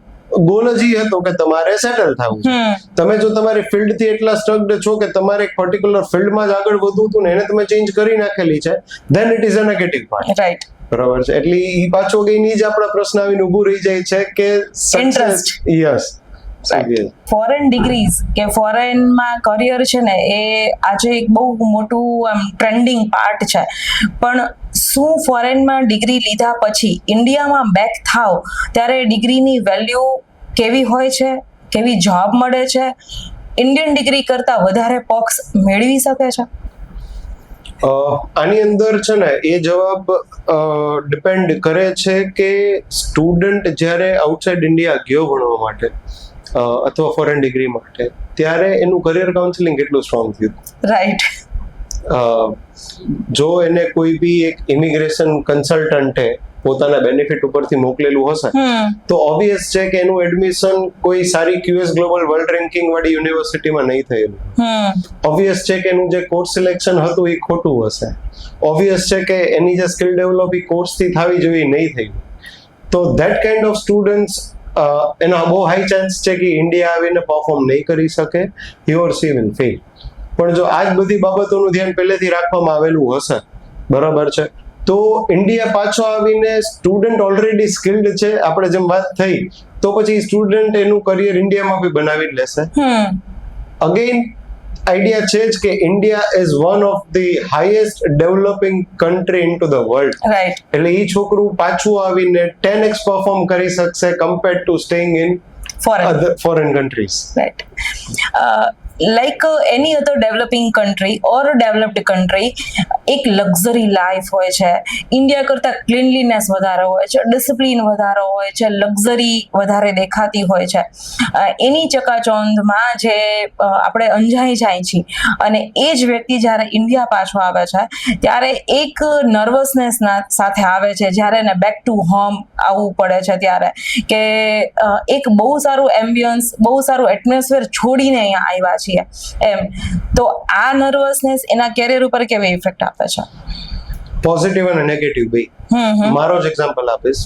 ગોલ જ એ હતો કે તમારે સેટલ થવું. તમે જો તમારી ફિલ્ડથી એટલા સ્ટક્ડ છો કે તમારે એક પર્ટિક્યુલર ફિલ્ડમાં જ આગળ વધવું હતું ને એને તમે ચેન્જ કરી નાખેલી છે, then it is a negative part. Right. બરાબર છે. એટલે ઈ પાછો ગઈને જ આપણા પ્રશ્ન આવીને ઊભું રહી જાય છે કે ઇન્ટરેસ્ટ. યસ. ફોરેન ડિગ્રીઝ કે ફોરેનમાં કરિયર છે ને એ આજે એક બહુ મોટું આમ ટ્રેન્ડિંગ પાર્ટ છે. પણ શું ફોરેનમાં ડિગ્રી લીધા પછી ઇન્ડિયામાં બેક થાવ ત્યારે ડિગ્રીની વેલ્યુ કેવી હોય છે, કેવી જોબ મળે છે, ઇન્ડિયન ડિગ્રી કરતા વધારે પક્ષ મેળવી શકે છે? આની અંદર છે ને એ જવાબ ડિપેન્ડ કરે છે કે સ્ટુડન્ટ જ્યારે આઉટસાઇડ ઇન્ડિયા ગયો ભણવા માટે અથવા ફોરેન ડિગ્રી માટે ત્યારે એનું કરિયર કાઉન્સેલિંગ કેટલું સ્ટ્રોંગ થયું. રાઈટ. જો એને કોઈ બી એક ઇમિગ્રેશન કન્સલ્ટન્ટે પોતાના બેનિફિટ ઉપરથી મોકલેલું હશે તો ઓબ્વિયસ છે કે એનું એડમિશન કોઈ સારી QS ગ્લોબલ વર્લ્ડ રેન્કિંગ વાળી યુનિવર્સિટીમાં નહીં થયેલું. ઓબ્વિયસ છે કે એનું જે કોર્સ સિલેક્શન હતું એ ખોટું હશે. ઓબ્વિયસ છે કે એની જે સ્કિલ ડેવલપ એ કોર્સથી થવી જોઈએ નહીં થઈ. તો ધેટ કાઇન્ડ ઓફ સ્ટુડન્ટ્સ એનો બહુ હાઈ ચાન્સ છે કે ઇન્ડિયા આવીને પરફોર્મ નહીં કરી શકે, હી ઓર સી વિલ ફેલ. પણ જો આ જ બધી બાબતોનું ધ્યાન પહેલેથી રાખવામાં આવેલું હશે, બરાબર છે, તો ઇન્ડિયા પાછો આવીને સ્ટુડન્ટ ઓલરેડી સ્કિલ્ડ છે, આપણે જેમ વાત થઈ, તો પછી સ્ટુડન્ટ એનું કરિયર ઇન્ડિયામાં બી બનાવી જ લેશે. અગેન આઈડિયા છે જ કે India is one of the highest developing country in to the world. એટલે એ છોકરું પાછું આવીને 10x પરફોર્મ કરી શકશે compared to staying in foreign countries. Right. Like any other developing country or a developed country, એક લક્ઝરી લાઈફ હોય છે. India કરતા ક્લીનલીનેસ વધારે હોય છે, ડિસિપ્લિન વધારે હોય છે, લક્ઝરી વધારે દેખાતી હોય છે. એની ચકાચોંધમાં જે આપણે અંજાઈ જાય છીએ અને એ જ વ્યક્તિ જ્યારે ઇન્ડિયા પાછો આવે છે ત્યારે એક નર્વસનેસ સાથે આવે છે, જ્યારે એને બેક ટુ હોમ આવવું પડે છે ત્યારે, કે એક બહુ સારું એમ્બિયન્સ, બહુ સારું એટમોસ્ફિયર છોડીને અહીંયા આવ્યા છીએ એમ. તો આ નર્વસનેસ એના કેરિયર ઉપર કેવી ઇફેક્ટ આપે છે? પોઝિટિવ અને નેગેટિવ બે. મારો જ એક્ઝામ્પલ આપીશ.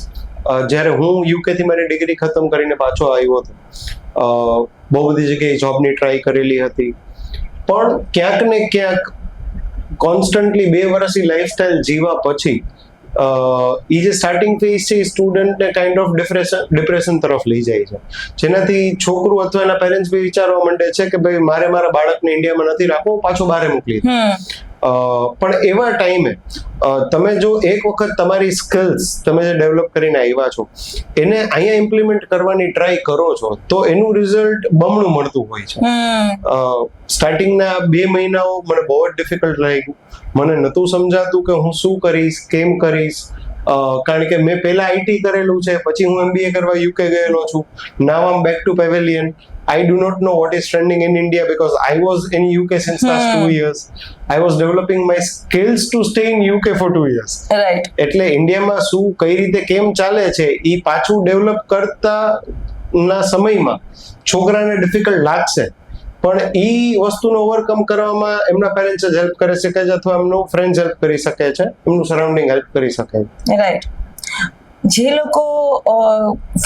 જ્યારે હું UK થી મારી ડિગ્રી ખતમ કરીને પાછો આવ્યો હતો, બહુ બધી જગ્યાએ જોબની ટ્રાય કરેલી હતી, પણ ક્યાંક ને ક્યાંક કોન્સ્ટન્ટલી 2 વર્ષની લાઈફસ્ટાઈલ જીવા પછી એ જે સ્ટાર્ટિંગ ફેઝ છે એ સ્ટુડન્ટને કાઇન્ડ ઓફ ડિપ્રેશન તરફ લઈ જાય છે, જેનાથી છોકરું અથવા એના પેરેન્ટ્સ બી વિચારવા માંડે છે કે ભાઈ મારે મારા બાળકને ઇન્ડિયામાં નથી રાખવું, પાછો બહાર મોકલી દે. પણ એવા ટાઈમે તમે જો એક વખત તમારી સ્કિલ્સ તમે જે ડેવલપ કરીને આવ્યા છો એને અહીંયા ઇમ્પ્લિમેન્ટ કરવાની ટ્રાય કરો છો તો એનું રિઝલ્ટ બમણું મળતું હોય છે. સ્ટાર્ટિંગના 2 મહિનાઓ મને બહુ જ ડિફિકલ્ટ લાગ્યું. મને નહોતું સમજાતું કે હું શું કરીશ, કેમ કરીશ, કારણ કે મેં પહેલા IT કરેલું છે, પછી હું MBA કરવા UK ગયેલો છું. નાવ આમ back to pavilion. I do not know what is trending in India because I was in UK since last 2 years. I was developing my skills to stay in UK for 2 years. Right. એટલે ઇન્ડિયામાં શું કઈ રીતે કેમ ચાલે છે એ પાછું develop કરતા ના સમયમાં છોકરાને ડિફિકલ્ટ લાગશે, પણ એ વસ્તુનો ઓવરકમ કરવામાં એમના પેરેન્ટ્સ જ હેલ્પ કરી શકે છે અથવા એમનો ફ્રેન્ડ્સ હેલ્પ કરી શકે છે, એમનું સરાઉન્ડિંગ હેલ્પ કરી શકે છે. રાઈટ. જે લોકો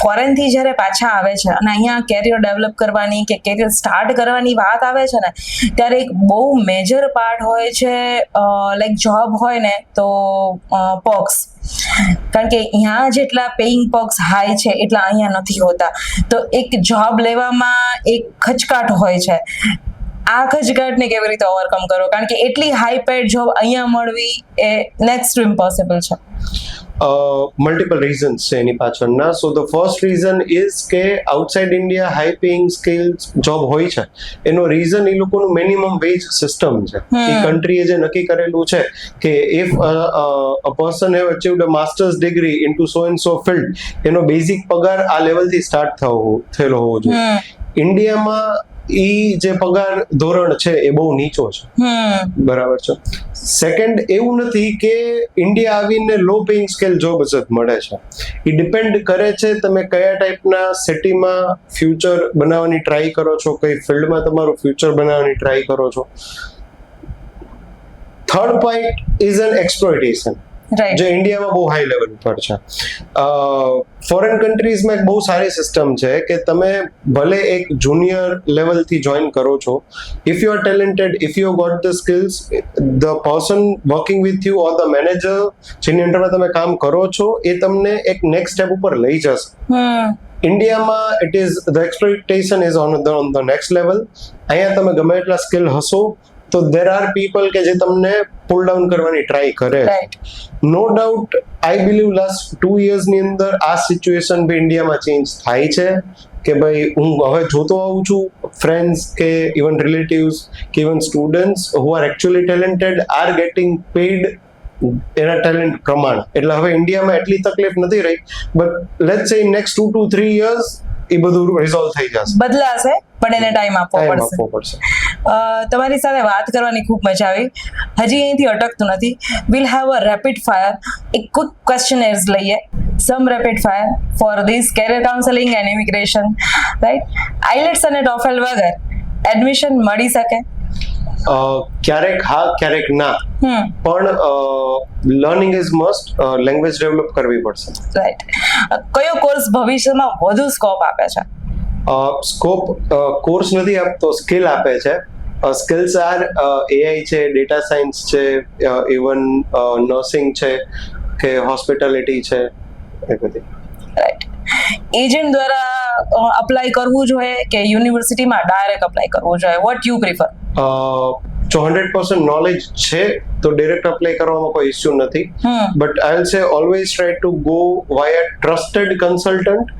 ફોરેનથી જ્યારે પાછા આવે છે અને અહીંયા કેરિયર ડેવલપ કરવાની કે કેરિયર સ્ટાર્ટ કરવાની વાત આવે છે ને, ત્યારે એક બહુ મેજર પાર્ટ હોય છે, લાઈક જોબ હોય ને તો પર્ક્સ. કારણ કે અહીંયા જેટલા પેઇંગ પર્ક્સ હાઈ છે એટલા અહીંયા નથી હોતા. તો એક જોબ લેવામાં એક ખચકાટ હોય છે. આ ખચકાટને કેવી રીતે ઓવરકમ કરો? કારણ કે એટલી હાઈ પેડ જોબ અહીંયા મળવી એ નેક્સ્ટ ટુ ઇમ્પોસિબલ છે. મલ્ટિપલ રીઝન્સ છે એની પાછળના. સો ધ ફર્સ્ટ રીઝન ઇઝ કે outside India high paying skills job હોય છે એનો રીઝન એ લોકોનું મિનિમમ વેજ સિસ્ટમ છે. એ કન્ટ્રીએ જે નક્કી કરેલું છે કે if a person have achieved a masters degree into so and so field, એનો બેઝિક પગાર આ લેવલથી સ્ટાર્ટ થયેલો હોવો જોઈએ. ઇન્ડિયામાં ઈ જે પગાર ધોરણ છે એ બહુ નીચો છે, બરાબર છે. સેકન્ડ, એવું નથી કે ઇન્ડિયા આવીને લો પેઇંગ સ્કેલ જોબ જ મળે છે. એ ડિપેન્ડ કરે છે તમે કયા ટાઈપના સિટીમાં ફ્યુચર બનાવવાની ટ્રાય કરો છો, કઈ ફિલ્ડમાં તમારું ફ્યુચર બનાવવાની ટ્રાય કરો છો. Third point is an exploitation, જે ઇન્ડિયામાં બહુ હાઈ લેવલ ઉપર છે. ફોરેન કન્ટ્રીઝમાં એક બહુ સારી સિસ્ટમ છે કે તમે ભલે એક જુનિયર લેવલથી જોઈન કરો છો, if you are talented, if you got the skills, the person working with you or the manager જેની અંડરમાં તમે કામ કરો છો એ તમને એક નેક્સ્ટ સ્ટેપ ઉપર લઈ જશે. ઇન્ડિયામાં it is the exploitation is on the next level. અહીંયા તમે ગમે એટલા સ્કિલ હશો તો there are people કે જે તમને પુલ ડાઉન કરવાની ટ્રાય કરે. No doubt I believe last 2 years ની અંદર આ સિચ્યુએશન બી ઇન્ડિયામાં ચેન્જ થાય છે કે ભાઈ હું હવે જોતો આવું છું ફ્રેન્ડ્સ કે ઇવન રિલેટિવ્સ કે even students who are actually talented are getting paid એના ટેલેન્ટ પ્રમાણે. એટલે હવે ઇન્ડિયામાં એટલી તકલીફ નથી રહી, બટ લેટ્સ સે નેક્સ્ટ 2 to 3 years એ બધું રિઝોલ્વ થઈ જશે, બદલાશે, પણ એને ટાઈમ આપવો પડશે. તમારી સાથે વાત કરવાની ખૂબ મજા આવી. હજી અહીંથી અટકતું નથી. Will have a rapid fire. એક ક્વિક ક્વેશ્ચનર્સ લઈએ. Some rapid fire for this career counselling and immigration, right? IELTS અને ટોફેલ વગર એડમિશન મળી શકે? ક્યારેક હા, ક્યારેક ના, પણ learning is must. Language develop કરવી પડશે. રાઈટ. કયો કોર્સ ભવિષ્યમાં વધુ સ્કોપ આપે છે? સ્કોપ કોર્સ નથી આપતો, સ્કિલ આપે છે. સ્કિલ્સ આર એઆઈ છે, ડેટા સાયન્સ છે, ઇવન નર્સિંગ છે કે હોસ્પિટાલિટી છે, એ બધી. રાઈટ. એજન્ટ દ્વારા અપ્લાય કરવું જોઈએ કે યુનિવર્સિટીમાં ડાયરેક્ટ અપ્લાય કરવું જોઈએ? What you prefer? જો 100% નોલેજ છે તો ડાયરેક્ટ અપ્લાય કરવામાં કોઈ ઇશ્યુ નથી, but I will say always try to go via trusted consultant,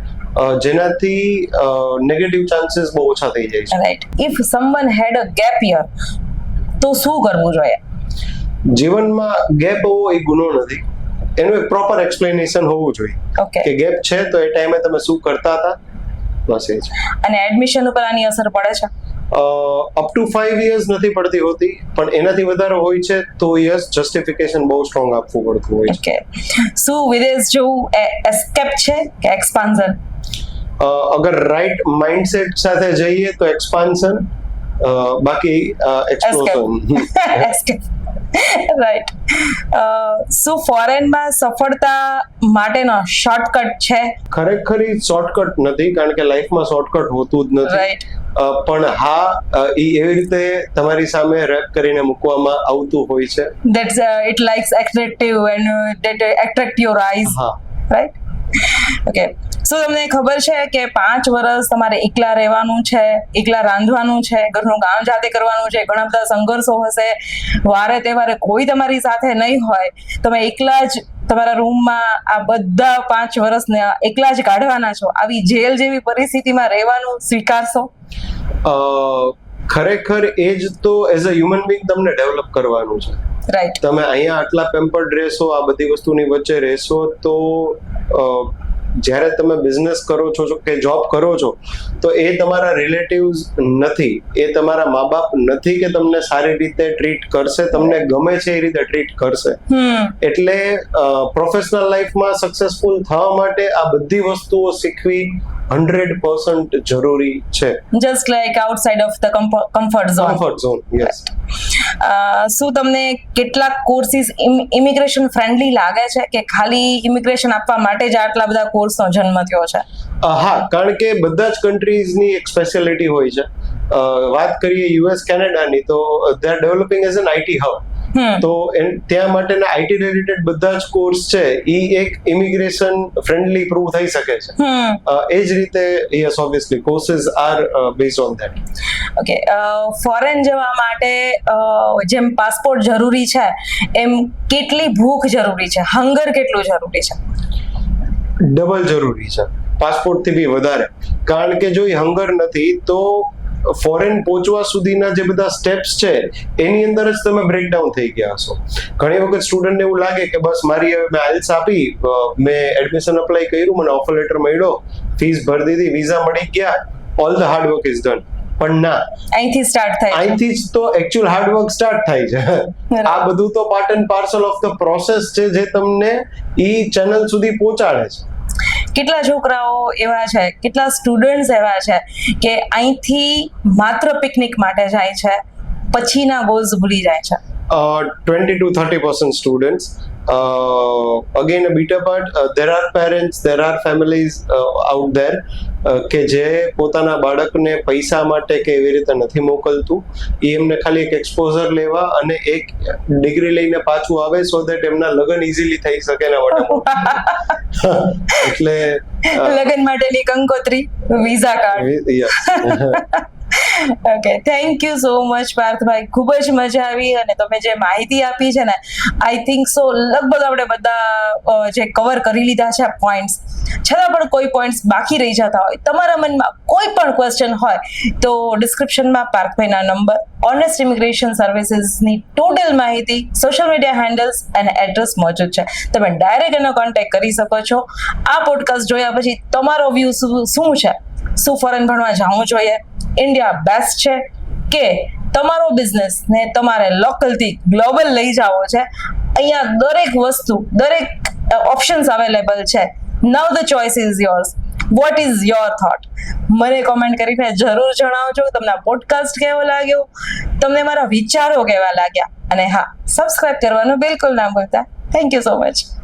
જેનાથી નેગેટિવ ચાન્સીસ બહુ ઓછા થઈ જાય છે. Right. If someone had a gap year તો શું કરવું જોઈએ? જીવનમાં ગેપ હોવો એ ગુનો નથી, એનું એક પ્રોપર એક્સપ્લેનેશન હોવું જોઈએ. ઓકે. કે ગેપ છે તો એ ટાઈમે તમે શું કરતા હતા, બસ એ જ. અને એડમિશન ઉપર આની અસર પડે છે? અપ ટુ 5 years નથી પડતી હોતી, પણ એનાથી વધારે હોય છે તો યસ, જસ્ટિફિકેશન બહુ સ્ટ્રોંગ આપવું પડતું હોય છે. ઓકે. શું વિદેશ જવું એસ્કેપ છે કે એક્સપાન્શન? અગર રાઈટ માઇન્ડસેટ સાથે જઈએ તો એક્સપાન્શન, બાકી એક્સપ્લોઝન. એસ્કેપ. રાઈટ. શું ફોરેનમાં સફળતા માટેનો શોર્ટકટ છે? ખરેખર શોર્ટકટ નથી, કારણ કે લાઈફમાં શોર્ટકટ હોતું જ નથી. રાઈટ. પણ હા, એ એવી રીતે તમારી સામે રેપ કરીને મૂકવામાં આવતું હોય છે. That's it likes attractive and that attract your eyes. હા. Right? Okay. શું તમને ખબર છે કે 5 વર્ષ તમારે એકલા રહેવાનું છે, એકલા રાંધવાનું છે, ઘરનું કામ જાતે કરવાનું છે, ઘણા બધા સંઘર્ષો હશે, વારે તહેવારે કોઈ તમારી સાથે નહીં હોય, તમે એકલા જ તમારા રૂમમાં આ બધા 5 વર્ષને એકલા જ કાઢવાના છો, આવી જેલ જેવી પરિસ્થિતિમાં રહેવાનું સ્વીકારશો? ખરેખર એ જ તો એઝ અ હ્યુમન બીંગ તમને ડેવલપ કરવાનું છે. રાઈટ. તમે અહીંયા આટલા પેમ્પર્ડ રહેશો, આ બધી વસ્તુની વચ્ચે રહેશો, તો જ્યારે તમે બિઝનેસ કરો છો કે જોબ કરો છો તો એ તમારા રિલેટિવ્સ નથી, એ તમારા મા બાપ નથી કે તમને સારી રીતે ટ્રીટ કરશે, તમને ગમે છે એ રીતે ટ્રીટ કરશે. એટલે પ્રોફેશનલ લાઈફમાં સક્સેસફુલ થવા માટે આ બધી વસ્તુઓ શીખવી 100% જરૂરી છે. Just like outside of the comfort zone. Comfort zone, yes. શું તમને કેટલાક કોર્સિસ ઇમિગ્રેશન ફ્રેન્ડલી લાગે છે કે ખાલી ઇમિગ્રેશન આપવા માટે જ આટલા બધા કોર્સનો જન્મ થયો છે? હા, કારણ કે બધા જ કન્ટ્રીઝની એક સ્પેશિયાલિટી હોય છે. વાત કરીએ યુએસ કેનેડાની, તો they are developing as an IT hub. તો ત્યાં માટેના આઈટી રિલેટેડ બધા જ કોર્સ છે એ એક ઇમિગ્રેશન ફ્રેન્ડલી પ્રૂવ થઈ શકે છે. એ જ રીતે yes, obviously courses are based on that. Okay. Foreign જવા માટે જેમ પાસપોર્ટ જરૂરી છે એમ કેટલી ભૂખ જરૂરી છે, હંગર કેટલું જરૂરી છે? ડબલ જરૂરી છે, પાસપોર્ટથી બી વધારે. કારણ કે જો એ હંગર નથી તો ફોરેન પહોંચવા સુધીના જે બધા સ્ટેપ્સ છે એની અંદર જ તમે બ્રેકડાઉન થઈ ગયા હશો. ઘણી વખત સ્ટુડન્ટને એવું લાગે કે બસ મારી હવે મેં આઇલ્સ આપી, મેં એડમિશન અપ્લાય કર્યું, મને ઓફર લેટર મળ્યો, ફીસ ભરી દીધી, વિઝા મળી ગયા, all the hard work is done. પણ ના, અહીંથી સ્ટાર્ટ થાય, અહીંથી જ તો એકચ્યુઅલ હાર્ડ વર્ક સ્ટાર્ટ થાય છે. આ બધું તો part and parcel of the process છે જે તમને ઈ ચેનલ સુધી પહોંચાડે છે. કેટલા છોકરાઓ એવા છે, કેટલા સ્ટુડન્ટ્સ એવા છે કે અહીંથી માત્ર પિકનિક માટે જાય છે, પછીના ગોલ્સ ભૂલી જાય છે? 20 to 30% students. Again, a beta part, there are parents, there are families out there કે જે પોતાના બાળકને પૈસા માટે કે એવી રીતે નથી મોકલતું, એ એમને ખાલી એક એક્સપોઝર લેવા અને એક ડિગ્રી લઈને પાછું આવે સો દેટ એમના લગ્ન ઇઝીલી થઈ શકે ને માટે. એટલે લગ્ન માટેની કંકોત્રી, visa card. Okay, thank you so much પાર્થભાઈ, ખૂબ જ મજા આવી. અને તમે જે માહિતી આપી છે ને, આઈ થિંક સો લગભગ આપણે બધા જે કવર કરી લીધા છે પોઈન્ટ્સ, છતાં પણ કોઈ પોઈન્ટ્સ બાકી રહી જતા હોય, તમારા મનમાં કોઈ પણ ક્વેશ્ચન હોય તો ડિસ્ક્રિપ્શનમાં પાર્થભાઈના નંબર, ઓનેસ્ટ ઇમિગ્રેશન સર્વિસીસની ટોટલ માહિતી, સોશિયલ મીડિયા હેન્ડલ્સ અને એડ્રેસ મોજૂદ છે. તમે ડાયરેક્ટ એનો કોન્ટેક્ટ કરી શકો છો. આ પોડકાસ્ટ જોયા પછી તમારો વ્યૂ શું છે? શું ફોરેન ભણવા જવું જોઈએ? ઇન્ડિયા બેસ્ટ છે કે તમારો બિઝનેસ ને તમારે લોકલથી ગ્લોબલ લઈ જવો છે, અહીંયા દરેક વસ્તુ, દરેક ઓપ્શન્સ અવેલેબલ છે. નાઉ the choice is yours. What is your thought? મને કોમેન્ટ કરીને જરૂર જણાવજો તમને આ પોડકાસ્ટ કેવો લાગ્યો, તમને મારા વિચારો કેવા લાગ્યા, અને હા, સબસ્ક્રાઇબ કરવાનું બિલકુલ ના ભૂલતા. Thank you so much.